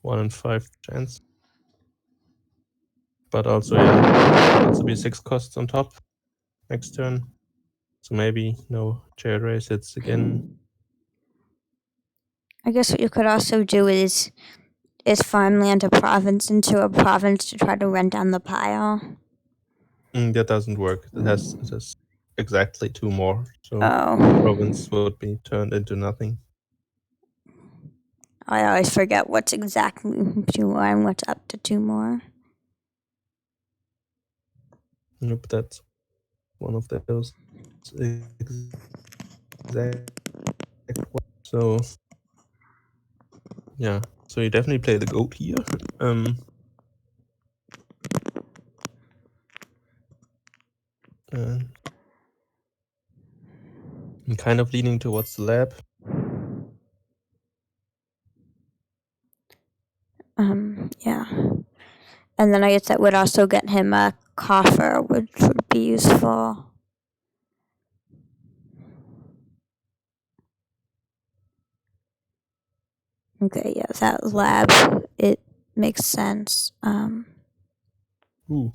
1 in 5 chance. But also, yeah, could also be 6 costs on top next turn. So maybe no chair race hits again.
I guess what you could also do is farmland a province into a province to try to run down the pile.
That doesn't work. It has exactly 2 more. So province would be turned into nothing.
I always forget what's exactly 2 more and what's up to 2 more.
Nope, that's one of those exact. So yeah, so you definitely play the goat here. I'm kind of leaning towards the lab.
Yeah. And then I guess that would also get him a coffer, which would be useful. Okay, yeah, that lab, it makes sense.
Ooh.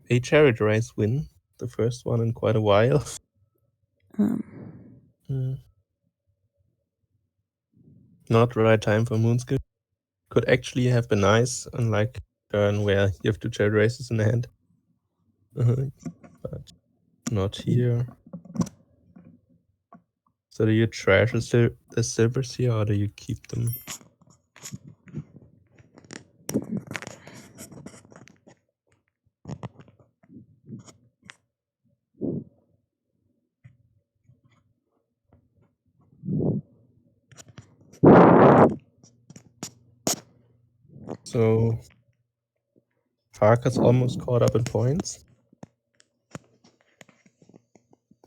A chariot race win. The first one in quite a while. Not the right time for Moonskill. Could actually have been nice, unlike turn where you have 2 chariot races in the hand. But not here. So do you trash the silvers here, or do you keep them? So Farkas almost caught up in points.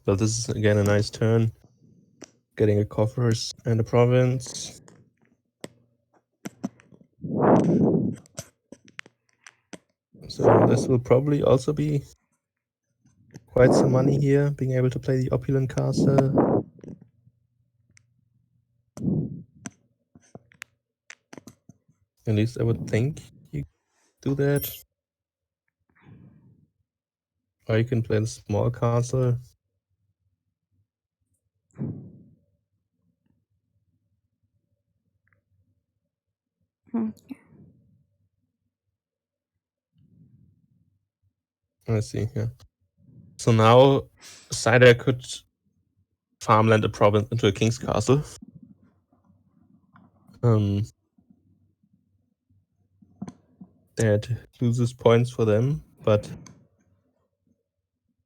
But this is again a nice turn. Getting a coffers and a province. So this will probably also be quite some money here, being able to play the opulent castle. At least I would think you do that. Or you can play the small castle. I see, yeah. So now Cider could farmland a province into a king's castle. That loses points for them, but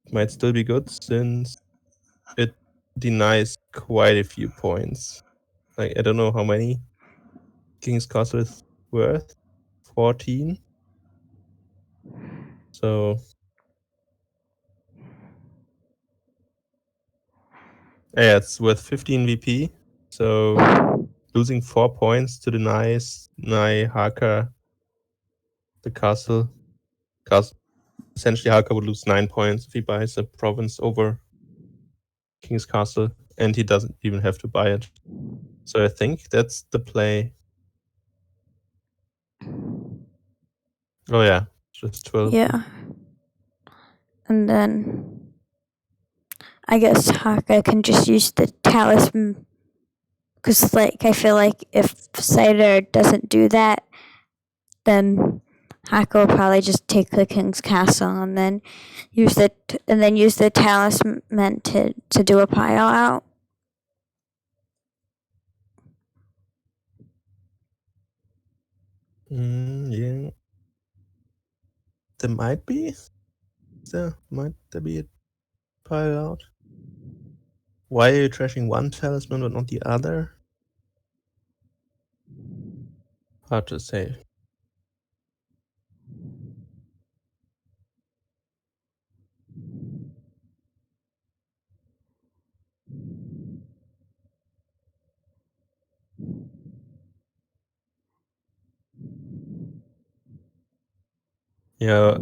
it might still be good since it denies quite a few points. Like, I don't know how many king's castle is worth. 14. So yeah, it's worth 15 VP. So losing 4 points to deny Hakha the castle. Essentially, Hakha would lose 9 points if he buys a province over King's Castle, and he doesn't even have to buy it. So I think that's the play. Oh yeah, just 12.
Yeah. And then I guess Hakha can just use the talisman. Because, like, I feel like if Cider doesn't do that, then Hakha will probably just take the king's castle and then use the talisman to do a pile out.
Yeah. There might be. Might there be a pile out? Why are you trashing one talisman but not the other? Hard to say. Yeah,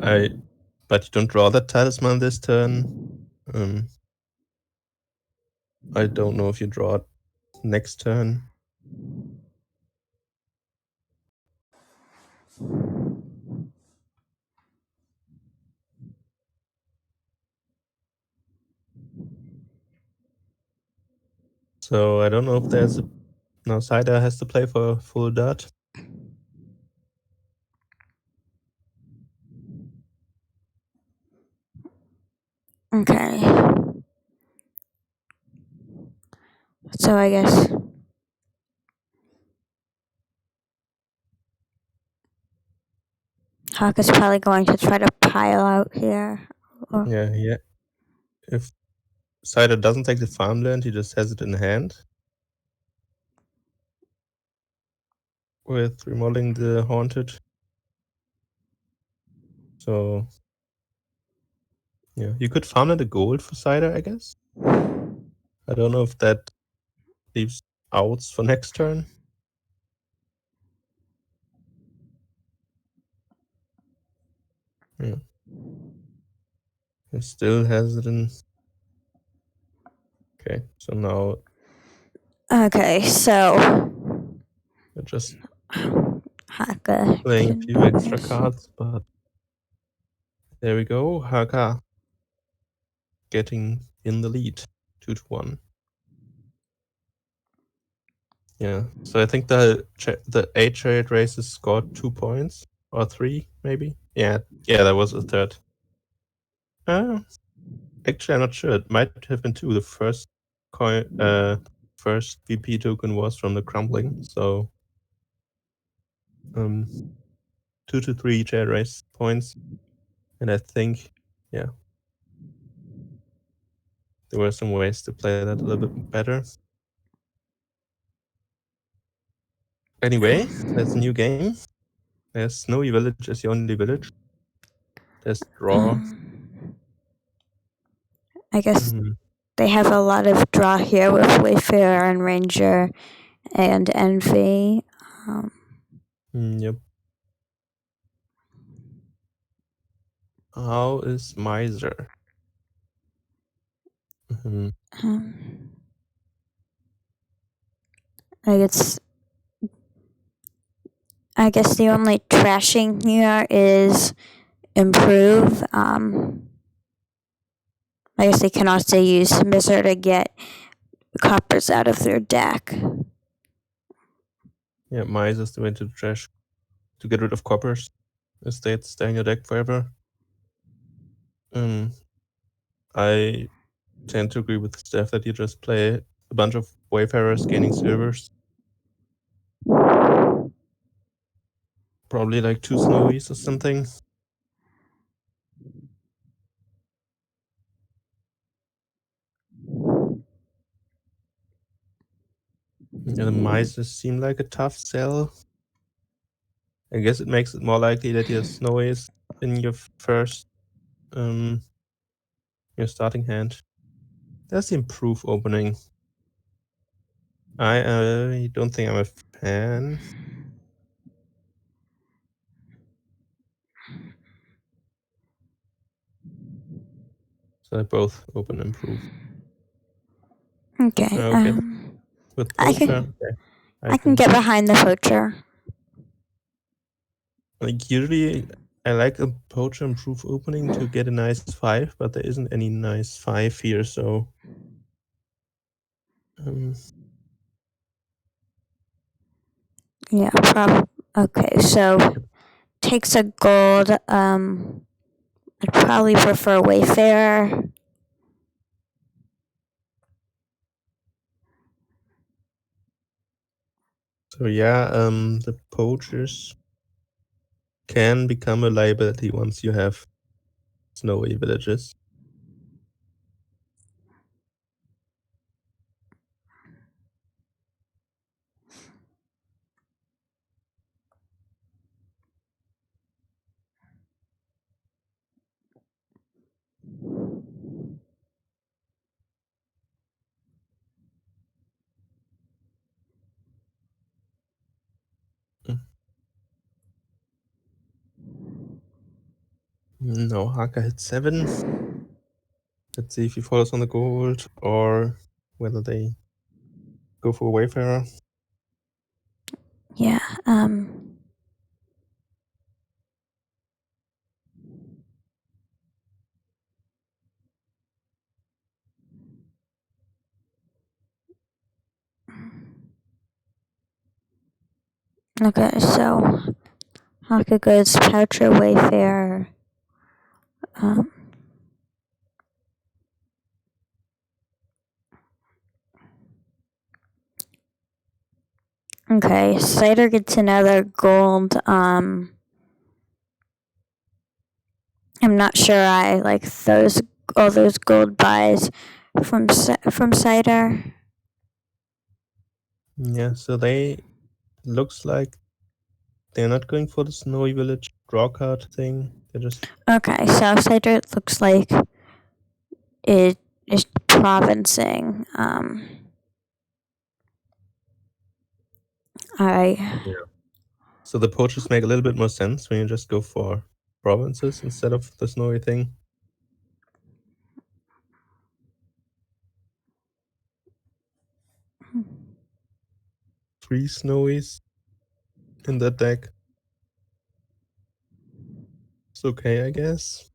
but you don't draw that talisman this turn. I don't know if you draw it next turn. So I don't know if there's now Cider has to play for full dot.
Okay. So I guess Hakka's probably going to try to pile out here.
Yeah. If Cider doesn't take the farmland, he just has it in hand. With remodeling the haunted. So yeah, you could farmland a gold for Cider, I guess. I don't know if that leaves outs for next turn. Yeah. He still has it in. Okay, so now.
Okay, so
We're just
Hakka
playing a
can
few
do
extra
this.
cards, but there we go. Hakha getting in the lead, 2-1. Yeah, so I think the 8 chariot races scored 2 points or 3, maybe. Yeah, that was a third. Actually, I'm not sure. It might have been 2. The first first VP token was from the crumbling, so 2 to 3 chariot race points, and I think there were some ways to play that a little bit better. Anyway, there's a new game. There's Snowy Village as the only village. There's draw.
I guess they have a lot of draw here with Wayfarer and Ranger and Envy.
Yep. How is Miser?
I guess the only trashing here is improve. I guess they can also use Miser to get coppers out of their deck.
Yeah, Miser's the way to trash, to get rid of coppers. Estates stay in your deck forever. I tend to agree with Steph that you just play a bunch of wayfarers gaining silvers. Probably like 2 snowies or something. Yeah, the mices seem like a tough sell. I guess it makes it more likely that your snowies in your first your starting hand. That's the improve opening. I don't think I'm a fan. So I both open improve.
Okay.
Okay. With
I
poacher,
can
okay.
I can get behind the poacher.
Like usually I like a poacher improve opening to get a nice 5, but there isn't any nice 5 here, so
Yeah, okay, so takes a gold. I'd probably prefer Wayfarer.
so yeah, the poachers can become a liability once you have snowy villages. No, Haka hit 7. Let's see if he follows on the gold or whether they go for a Wayfarer.
Yeah. Okay, so Haka goes Poucher Wayfarer. Okay, Cider gets another gold. I'm not sure I like all those gold buys from Cider.
Yeah, so they looks like they're not going for the snowy village draw card thing. They're just
Okay, so Cider looks like it is provincing.
So the poachers make a little bit more sense when you just go for provinces instead of the snowy thing. Three snowies in that deck. It's okay, I guess.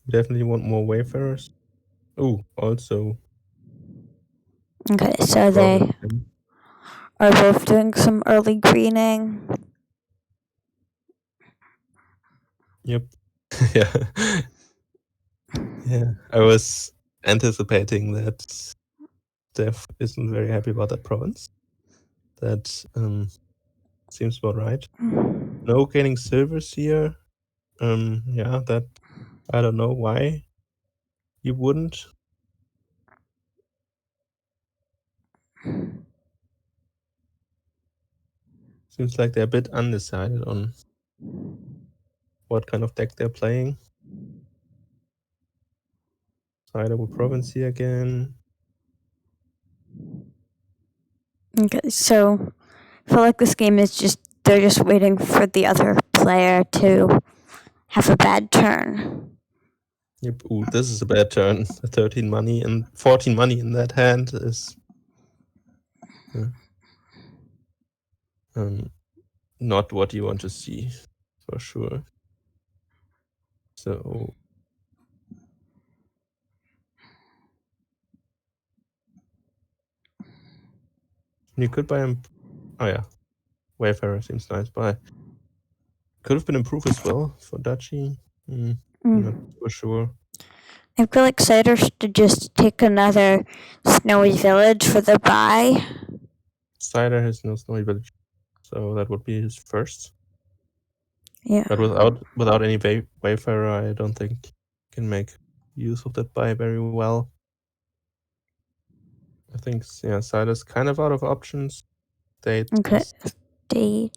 Definitely want more wayfarers. Oh, also
Okay, so they
province.
are both doing some early greening.
Yep. Yeah. Yeah. I was anticipating that Steph isn't very happy about that province. That seems about right. No gaining silvers here. Yeah, that I don't know why you wouldn't. Seems like they're a bit undecided on what kind of deck they're playing. Cider with province here again.
Okay, so I feel like this game is they're just waiting for the other player to have a bad turn.
Yep. Ooh, this is a bad turn. 13 money and 14 money in that hand is not what you want to see, for sure. So you could buy him. Oh yeah, Wayfarer seems nice buy. could have been improved as well for duchy. Not for sure.
I feel like Cider should just take another snowy village for the buy.
Cider has no snowy village, so that would be his first.
Yeah.
But without any wayfarer, I don't think he can make use of that buy very well. I think Cider's kind of out of options. State
Okay.
is
State.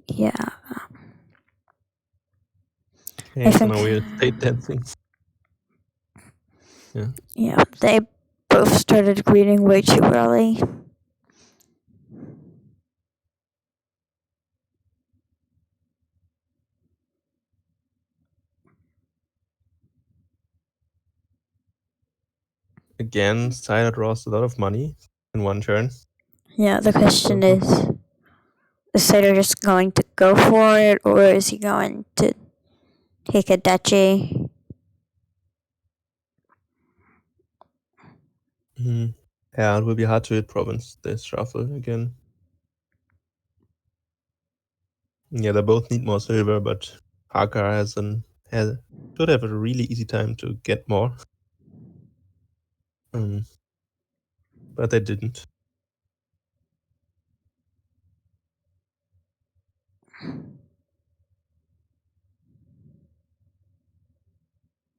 Yeah.
okay, so
think-
now we're state dancing.
Yeah. They both started greeting way too early.
Again, Cider draws a lot of money in one turn.
Yeah. The question is Cider just going to go for it, or is he going to take a duchy?
Yeah, it will be hard to hit province this shuffle again. Yeah, they both need more silver, but Hakha should have a really easy time to get more. But they didn't.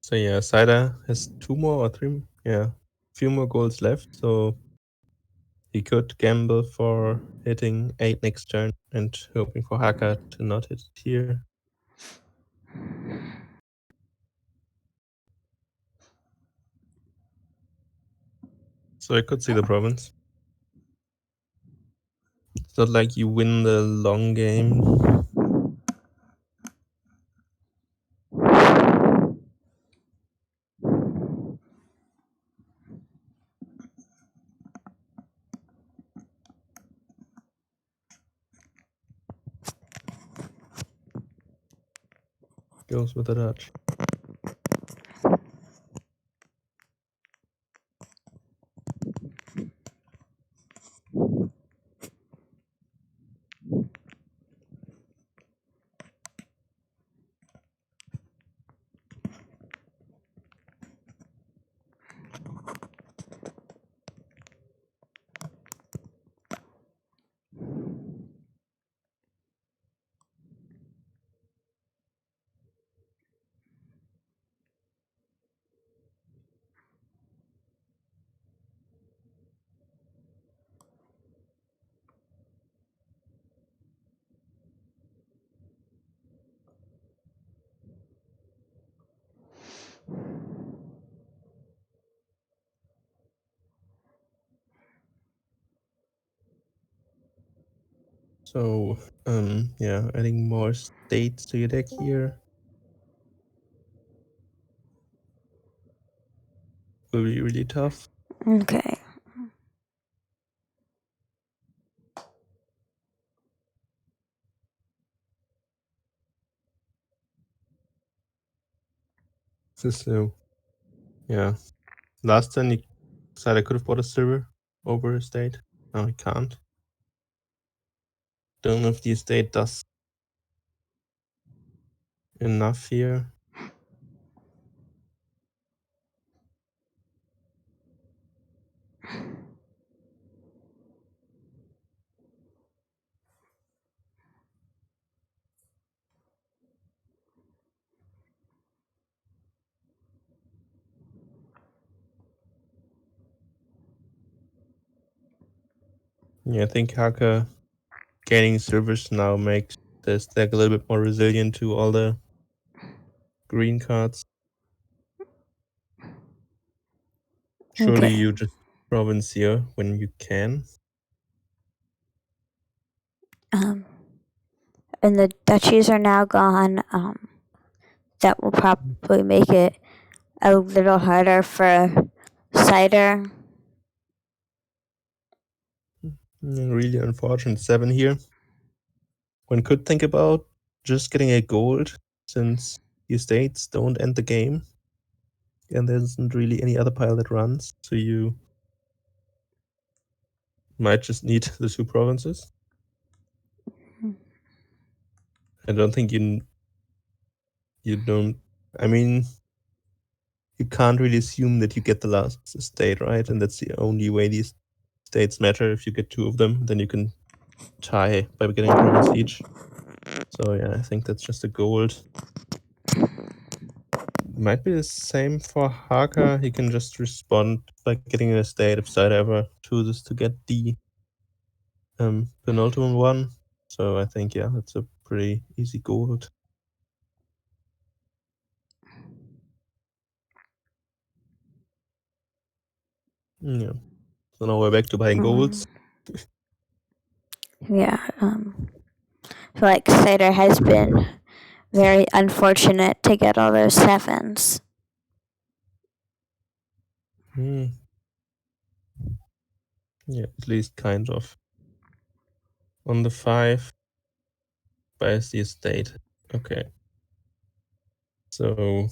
So yeah, Cider has 2 more or 3, few more goals left, so he could gamble for hitting 8 next turn and hoping for Hakha to not hit it here. So I could see the province. It's not like you win the long game. Goes with the Dutch. So, adding more states to your deck here will be really tough.
Okay.
So, last turn he said I could have bought a silver over a state. Now I can't. Don't know if the estate does enough here. Yeah, I think Hakha gaining silvers now makes the deck a little bit more resilient to all the green cards. Surely
Okay.
you just province here when you can.
And the duchies are now gone. That will probably make it a little harder for Cider.
Really unfortunate 7 here. One could think about just getting a gold since the estates don't end the game. And there isn't really any other pile that runs, so you might just need the 2 provinces. I don't think you don't. I mean, you can't really assume that you get the last state, right? And that's the only way these states matter. If you get 2 of them, then you can tie by getting a province each. So yeah, I think that's just a gold. Might be the same for Hakha. He can just respond by getting a state if cider01 chooses to get the penultimate one. So I think, yeah, that's a pretty easy gold. Yeah. So now we're back to buying golds.
Yeah. So like cider has been very unfortunate to get all those 7s.
Yeah, at least kind of. On the 5, buys the estate. Okay. So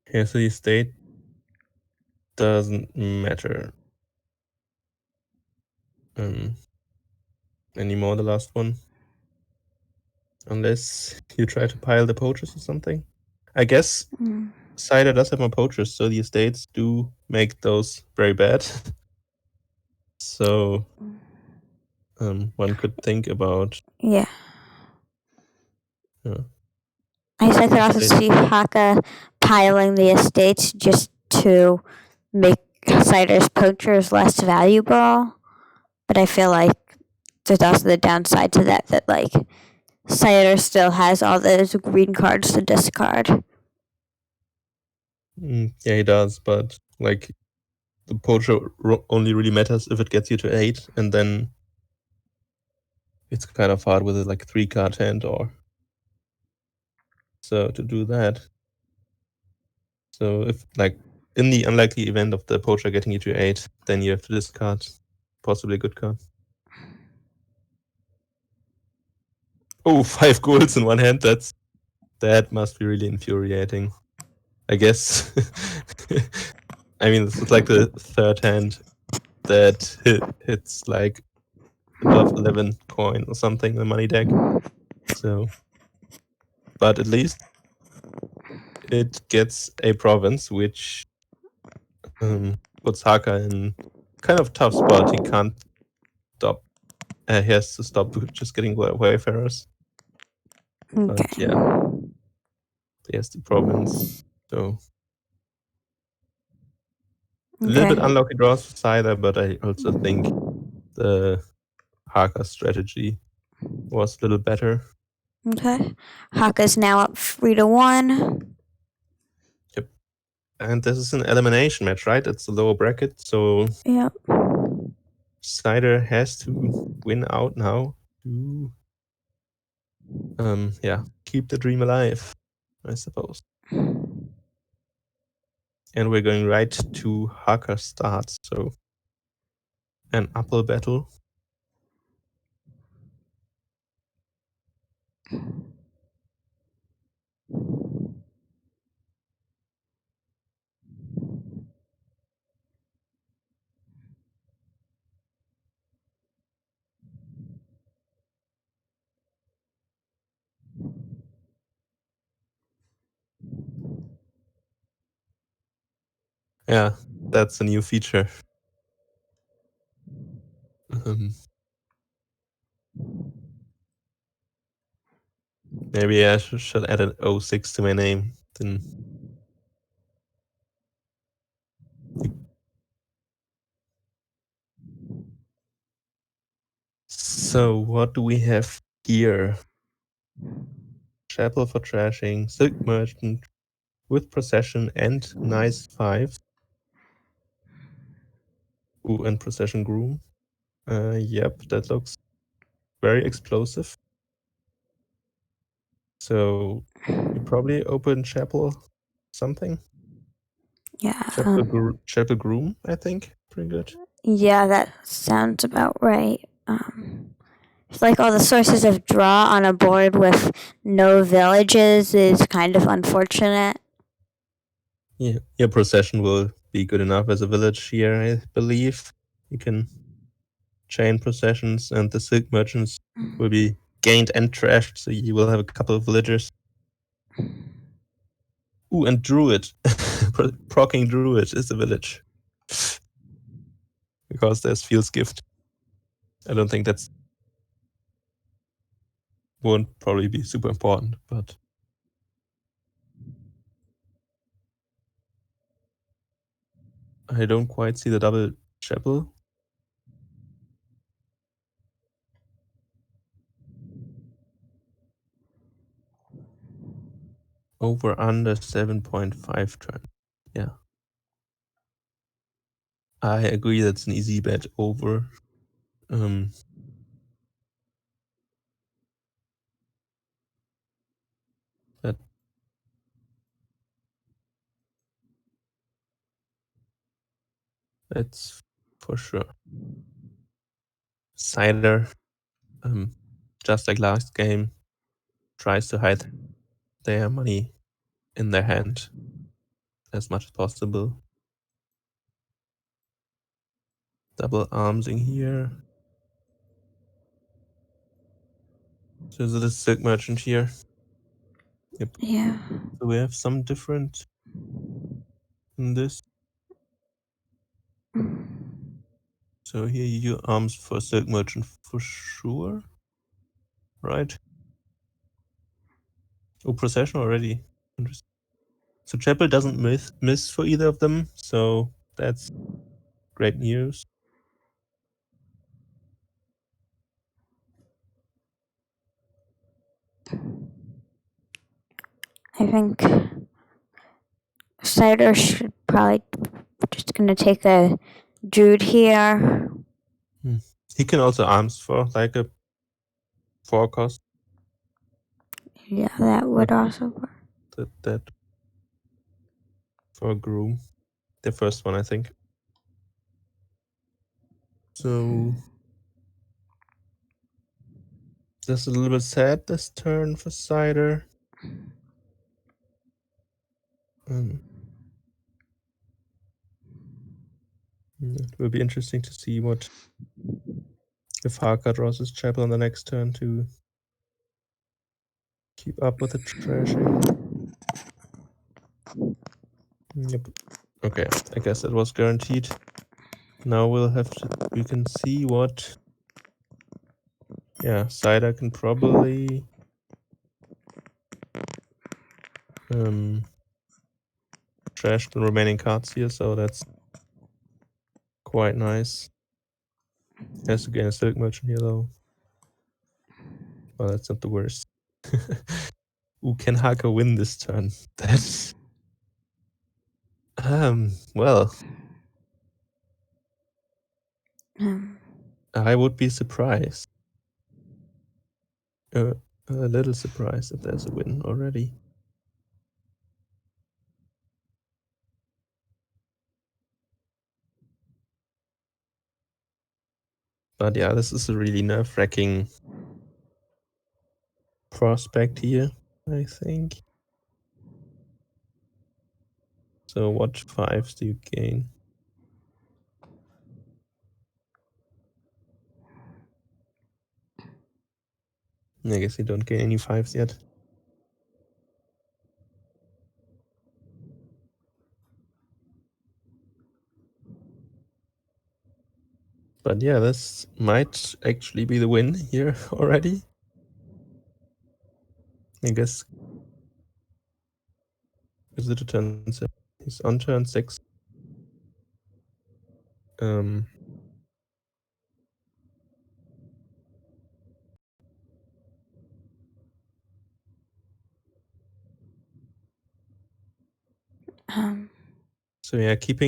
here's the estate. Doesn't matter anymore, the last one. Unless you try to pile the poachers or something. I guess cider does have more poachers, so the estates do make those very bad. So one could think about.
Yeah. I guess I could also see Hakha piling the estates just to make cider's poachers less valuable. But I feel like there's also the downside to that like cider still has all those green cards to discard.
Yeah, he does, but like the poacher only really matters if it gets you to 8, and then it's kind of hard with it like 3-card hand or so to do that. So if like in the unlikely event of the poacher getting you to 8, then you have to discard possibly a good card. Oh, 5 golds in one hand. That must be really infuriating. I guess. I mean, this is like the 3rd hand that hits like above 11 coin or something in the money deck. So, but at least it gets a province, which puts Hakha in kind of tough spot. He can't stop. He has to stop just getting wayfarers.
Okay.
But yeah, there's the province. So a little bit unlucky draws for cider, but I also think the Hakha strategy was a little better.
Okay. Hakha's now up 3-1.
Yep. And this is an elimination match, right? It's a lower bracket, so
yep.
Cider has to win out now to keep the dream alive, I suppose. And we're going right to Hakha starts, so an upper battle. Yeah, that's a new feature. Maybe I should add an 06 to my name. Then so what do we have here? Chapel for trashing, Silk Merchant with procession and nice 5. Ooh, and procession groom. Yep, that looks very explosive. So you probably open chapel something.
Yeah.
Chapel groom, I think. Pretty good.
Yeah, that sounds about right. It's like all the sources of draw on a board with no villages is kind of unfortunate.
Yeah, your procession will be good enough as a village here, I believe. You can chain processions, and the silk merchants will be gained and trashed, so you will have a couple of villagers. Ooh, and druid. Procking druid is a village. Because there's Field's Gift. I don't think that's won't probably be super important, but I don't quite see the double chapel. Over under 7.5 turn. Yeah. I agree that's an easy bet over. That's for sure. Cider, just like last game, tries to hide their money in their hand as much as possible. Double arms in here. So there's a silk merchant here. Yep.
Yeah.
So we have some different in this. So here you arms for silk merchant for sure, right? Oh, procession already. Interesting. So chapel doesn't miss for either of them, so that's great news.
I think Cider should probably just gonna take a druid here.
He can also arms for like a 4 cost.
Yeah, that would also work.
That for a groom. The first one, I think. So just a little bit sad this turn for Cider. It will be interesting to see what if Hakha draws his chapel on the next turn to keep up with the trashing. Yep. Okay, I guess that was guaranteed. Now we can see what. Yeah, Cider can probably trash the remaining cards here, so that's quite nice. Has to gain a silk merchant here though. Well, that's not the worst. Ooh, can Hakha win this turn? That's well, I would be surprised. A little surprised if there's a win already. But yeah, this is a really nerve-wracking prospect here, I think. So what 5s do you gain? I guess you don't gain any 5s yet. But yeah, this might actually be the win here already. I guess. Is it a turn 7? He's on turn 6. So yeah, keep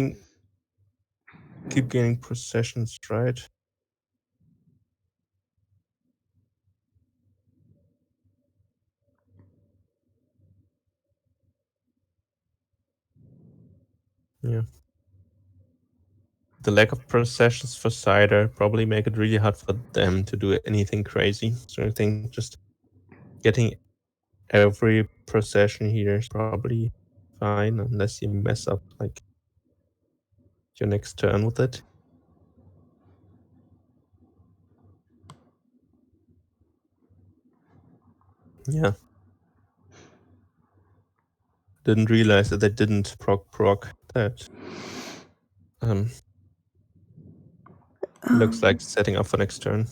gaining possessions, right? Yeah. The lack of possessions for Cider probably make it really hard for them to do anything crazy. So I think just getting every possession here is probably fine unless you mess up like your next turn with it. Yeah. Didn't realize that they didn't proc that. Looks like setting up for next turn.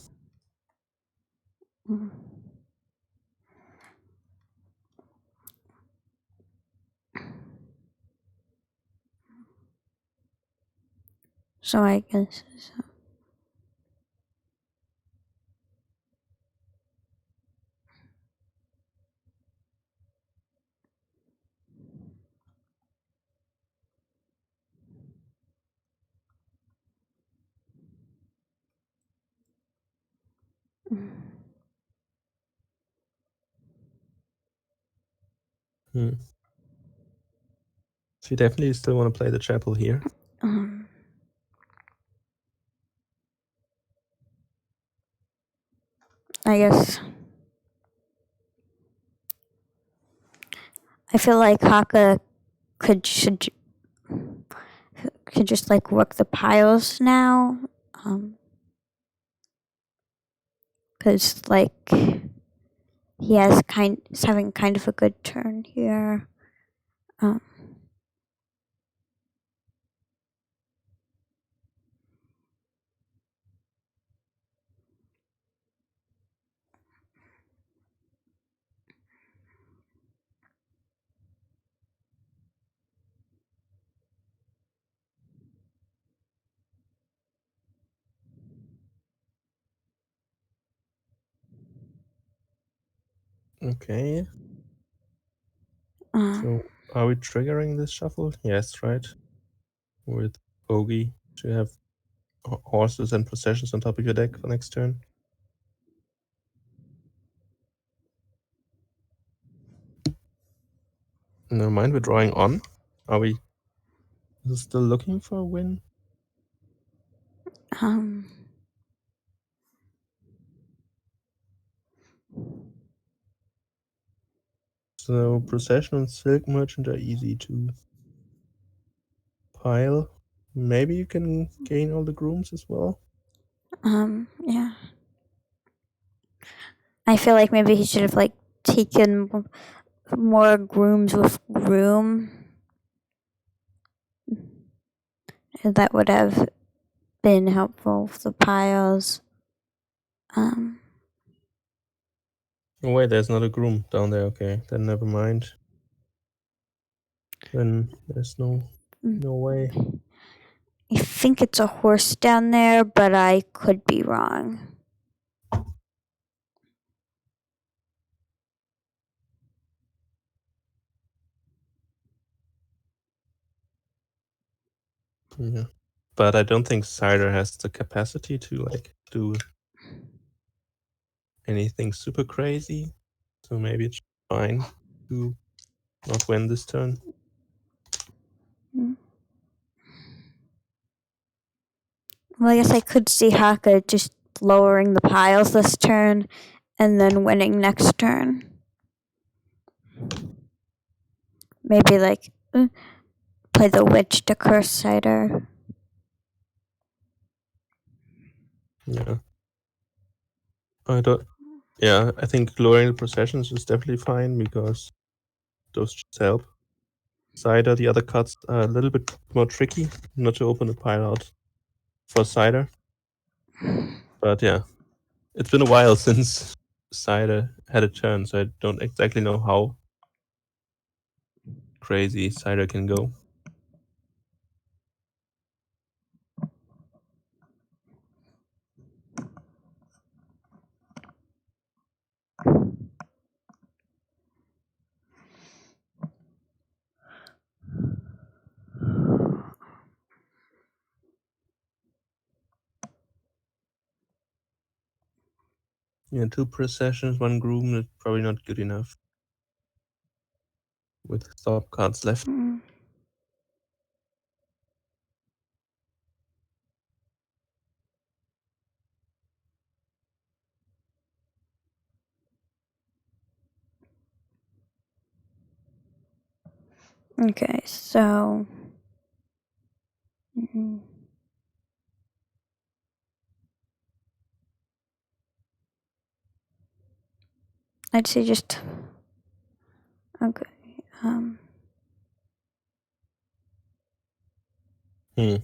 So I guess.
So you definitely still want to play the chapel here.
I guess. I feel like Hakha could just like work the piles now, because like he's having kind of a good turn here.
Okay. So are we triggering this shuffle? Yes, right. With bogey to have horses and processions on top of your deck for next turn. Never mind, we're drawing on. Are we still looking for a win? So procession and silk merchant are easy to pile. Maybe you can gain all the grooms as well.
Yeah. I feel like maybe he should have like taken more grooms with groom. That would have been helpful with the piles.
Oh wait, there's not a groom down there. Okay, then never mind. Then there's no way.
I think it's a horse down there, but I could be wrong.
Yeah, but I don't think cider has the capacity to like do anything super crazy. So maybe it's fine to not win this turn.
Well, I guess I could see Hakha just lowering the piles this turn and then winning next turn. Maybe like play the witch to curse cider.
Yeah. I think lowering the processions is definitely fine because those just help. Cider, the other cards are a little bit more tricky not to open a pile out for cider. But yeah, it's been a while since cider had a turn, so I don't exactly know how crazy cider can go. Yeah, 2 processions, 1 groom is probably not good enough with stop cards left.
Okay, so I'd say just okay.
Do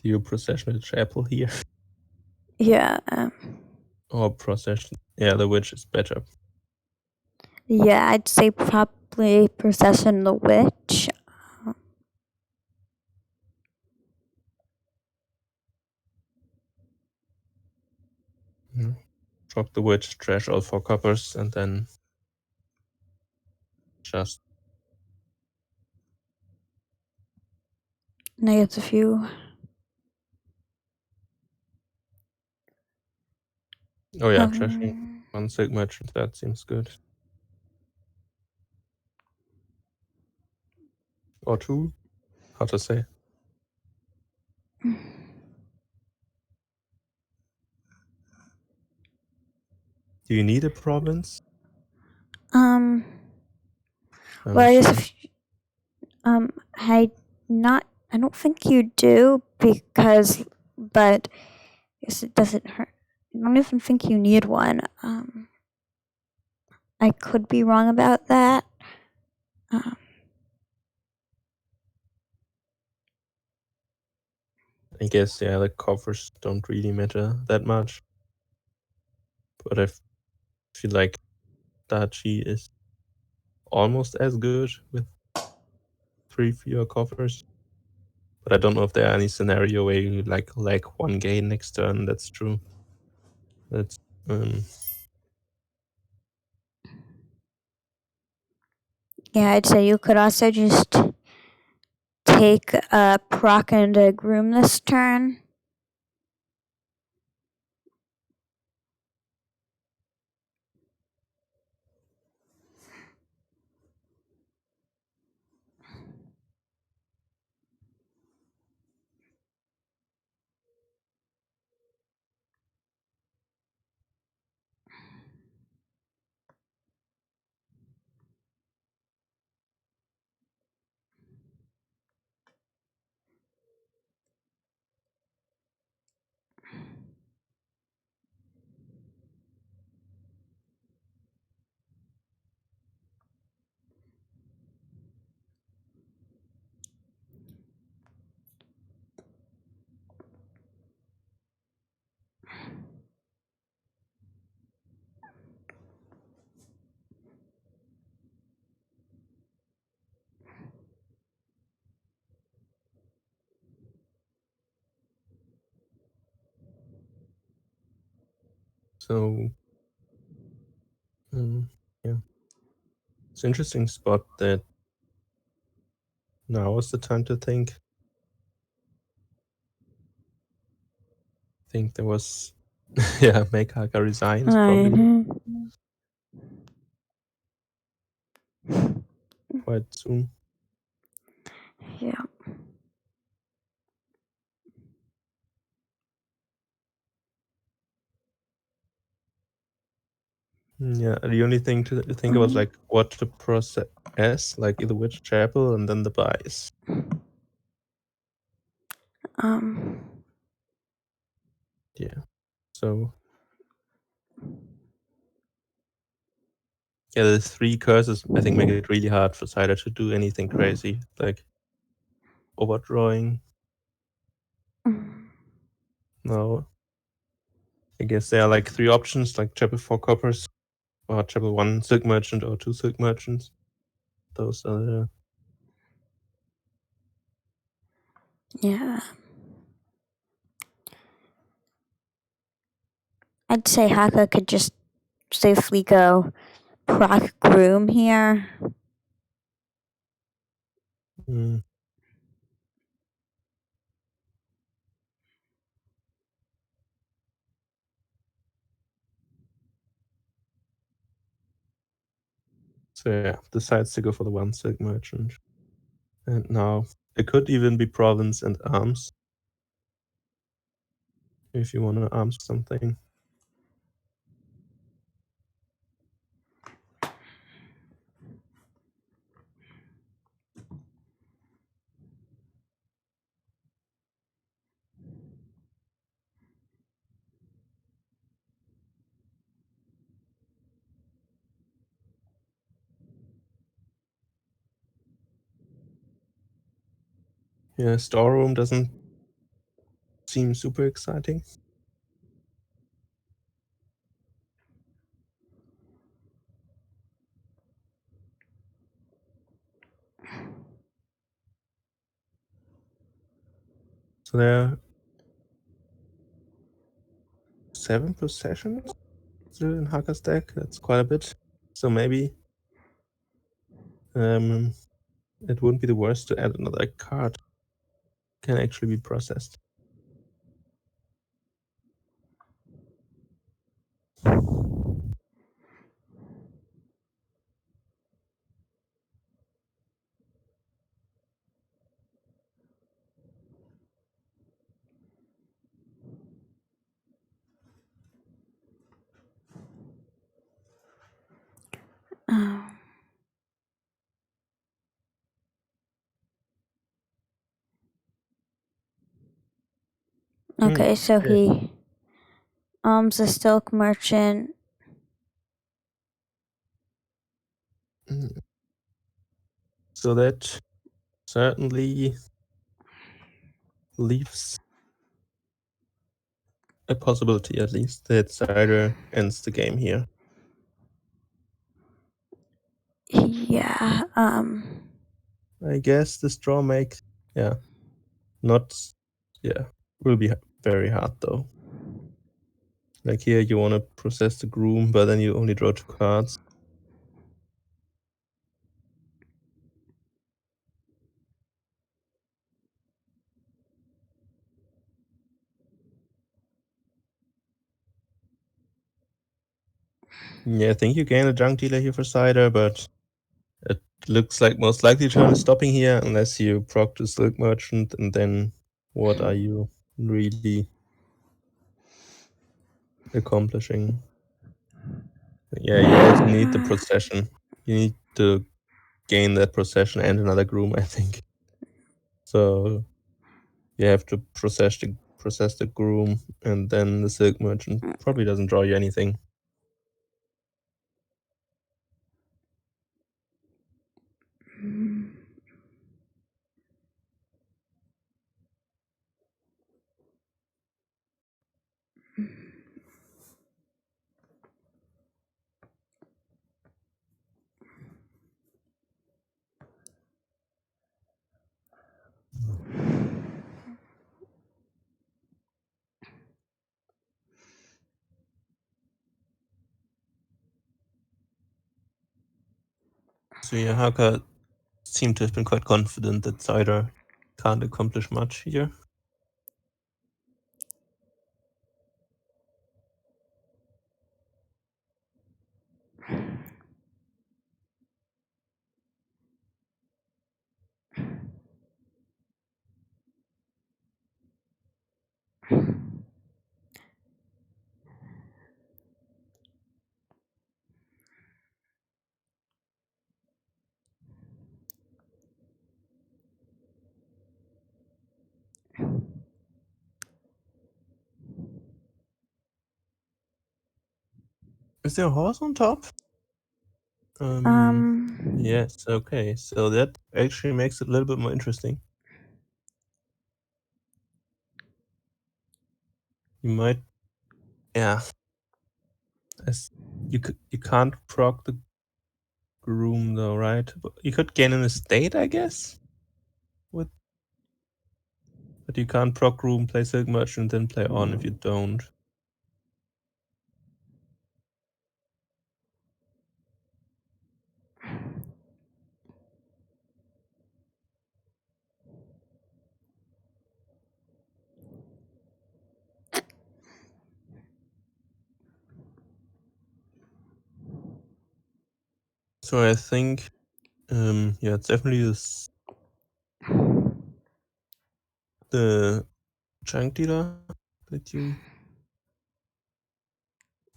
you procession the chapel here?
Yeah.
Or procession? Yeah, the witch is better.
Yeah, I'd say probably procession the witch.
Drop the witch, trash all 4 coppers, and then just
Negative a few.
oh yeah, trashing 1 silk merchant. That seems good. Or 2. Hard to say. Do you need a province?
Well, I guess if, I don't think you do because, but I guess it doesn't hurt. I don't even think you need one. I could be wrong about that.
I guess, yeah, the coffers don't really matter that much. But I feel like Dachi is almost as good with 3 fewer coffers. But I don't know if there are any scenario where you like 1 gain next turn. That's true. That's
Yeah, I'd say you could also just take a proc and a groom this turn.
so yeah. It's an interesting spot that now is the time to think. I think there was yeah, make Hakha resigns probably quite soon.
Yeah.
Yeah, the only thing to think about is like what to process, like either which chapel and then the buys. Yeah. So yeah, the 3 curses I think make it really hard for Cider to do anything crazy, like overdrawing. No. I guess there are like 3 options, like chapel 4 coppers, or chapel 1 silk merchant, or 2 silk merchants. Those are the
Yeah. I'd say Hakha could just safely go proc groom here.
So yeah, decides to go for the 1 silk merchant. And now it could even be province and arms. If you want to arm something. Yeah, storeroom doesn't seem super exciting. So there are 7 possessions still in Hakka's deck. That's quite a bit. So maybe it wouldn't be the worst to add another card. Can actually be processed.
Okay, so
Okay.
he the silk merchant.
So that certainly leaves a possibility, at least, that Cider ends the game here.
Yeah.
I guess this draw makes, not, will be very hard though. Like here, you want to process the groom, but then you only draw 2 cards. Yeah, I think you gain a junk dealer here for Cider, but it looks like most likely turn is stopping here unless you proc the Silk Merchant, and then what are you really accomplishing? Yeah, you also need the procession. You need to gain that procession and another groom, I think. So you have to process the groom, and then the Silk Merchant probably doesn't draw you anything. So yeah, Haka seemed to have been quite confident that Cider can't accomplish much here. Is there a horse on top? Yes, okay. So that actually makes it a little bit more interesting. You might, you can't proc the groom though, right? But you could gain an estate, I guess. But you can't proc groom, play Silk Merchant, then play on if you don't. So I think, it's definitely the chunk dealer that you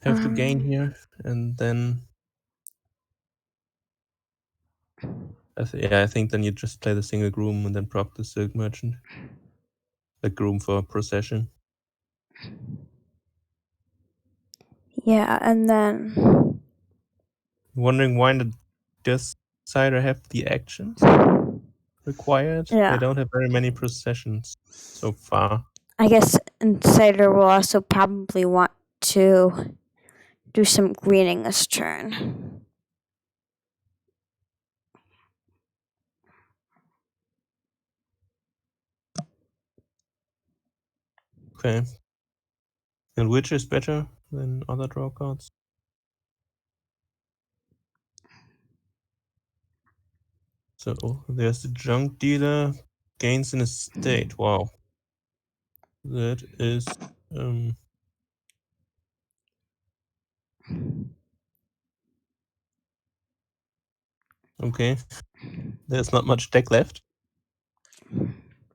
have to gain here, and then I think then you just play the single groom and then proc the Silk Merchant, like groom for procession.
Yeah, and then
Wondering why does Cider have the actions? required.
Yeah.
They don't have very many processions so far.
I guess Cider will also probably want to do some greening this turn.
Okay. And which is better than other draw cards? So there's the junk dealer, gains an estate. Wow. That is okay. There's not much deck left.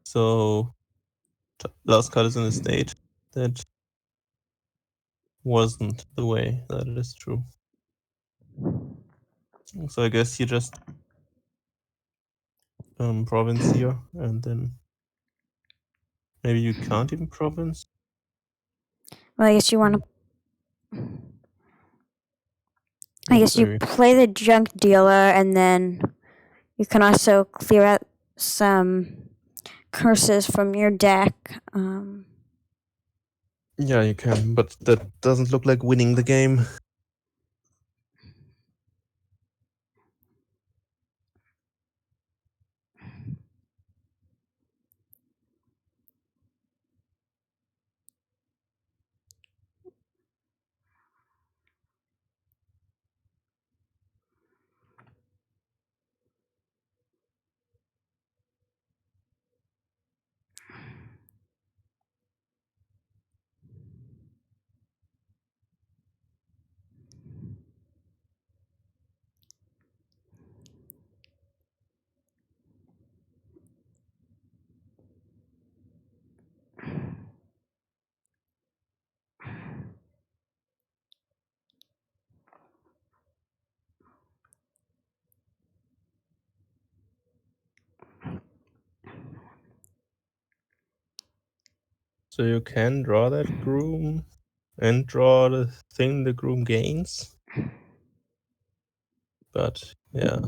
So last card is an estate. That wasn't the way. That is true. So I guess you just province here, and then maybe you can't even province.
Well, I guess you want to. I guess you
Sorry.
play the junk dealer, and then you can also clear out some curses from your deck.
Yeah, you can, but that doesn't look like winning the game. So you can draw that groom and draw the thing the groom gains. But yeah.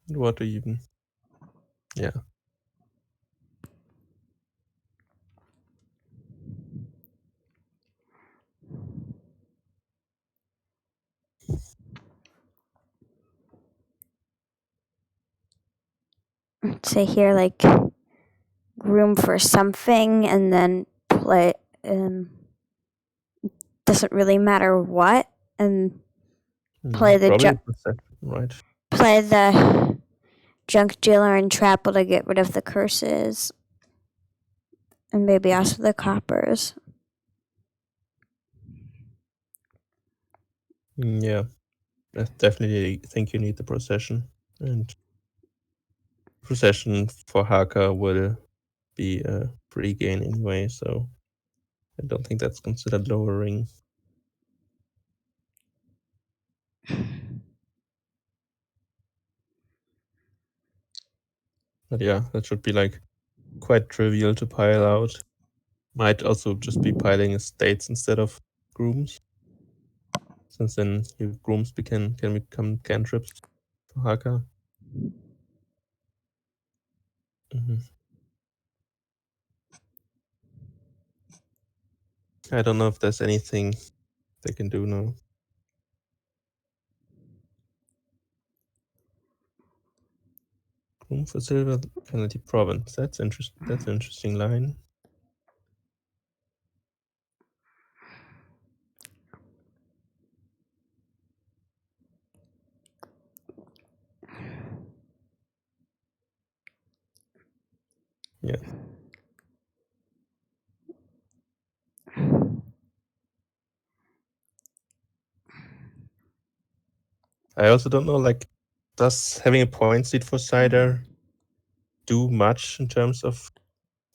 What even? Yeah.
Say here, like room for something, and then play. Doesn't really matter what, and play the
Probably right.
play the junk dealer and trapple to get rid of the curses, and maybe also the coppers.
Yeah. I definitely think you need the procession, and procession for Haka will be a free gain anyway, so I don't think that's considered lowering. But yeah, that should be like quite trivial to pile out. Might also just be piling estates instead of grooms, since then your grooms can become cantrips for Haka. I don't know if there's anything they can do now. Groom for silver penalty province. That's interesting. That's an interesting line. Yeah. I also don't know, like, does having a point seed for cider do much in terms of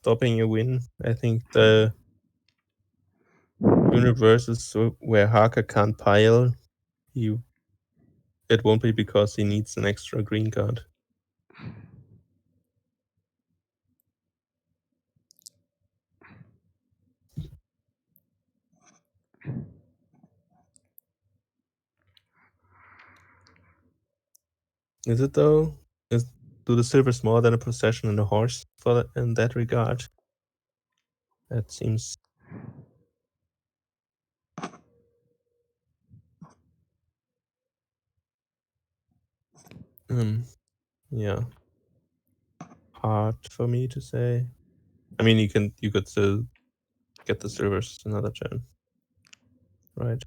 stopping a win? I think the universes where Haka can't pile, it won't be because he needs an extra green card. Is it though? Do the silvers more than a possession and a horse in that regard? That seems. Yeah, hard for me to say. I mean, you could still get the silvers another turn, right?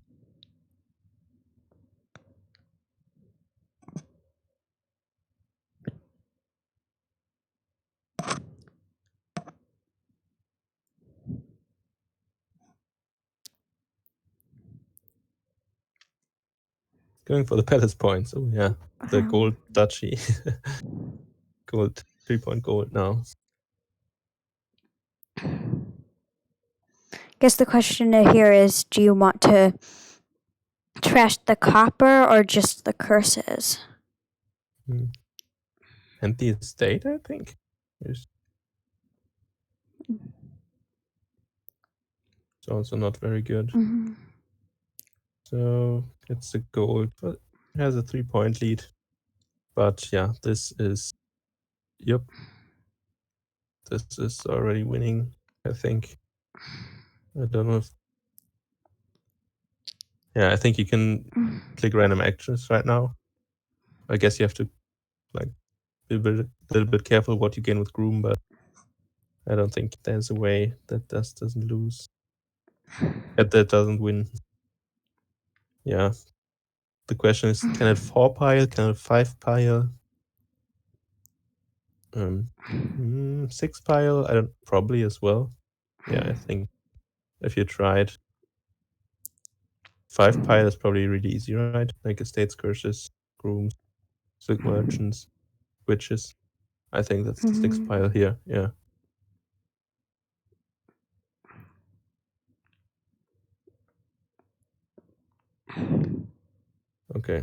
Going for the palace points. Oh yeah, the gold duchy. Gold, 3-point gold now.
Guess the question here is, do you want to trash the copper or just the curses?
And the estate, I think. It's also not very good. So it's the gold, but it has a 3-point lead. But yeah, this is. Yep. This is already winning, I think. I don't know if. Yeah, I think you can click random actions right now. I guess you have to be a little bit careful what you gain with Groom, but I don't think there's a way that doesn't lose. That doesn't win. Yeah. The question is, can it 4-pile? Can it 5-pile? 6-pile? I don't. Probably as well. Yeah, I think if you tried, 5-pile is probably really easy, right? Like estates, curses, grooms, silk merchants, witches. I think that's the 6-pile here. Yeah. Okay.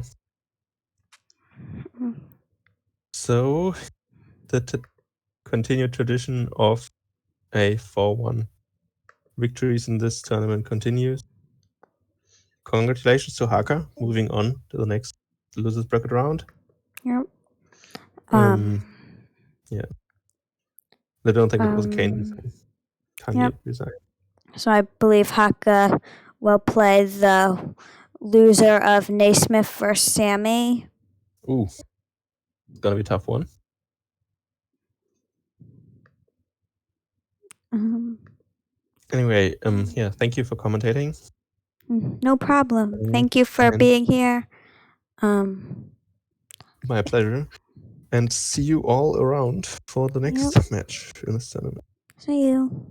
So the continued tradition of a 4-1 victories in this tournament continues. Congratulations to Haka, moving on to the next losers bracket round.
Yep.
Yeah. I don't think it was a Kane resign.
So I believe Hakha will play the loser of Naismith versus Sammy.
Ooh. It's gonna be a tough one. Anyway, yeah, thank you for commentating.
No problem. Thank you for being here.
My pleasure. And see you all around for the next match in this tournament.
See you.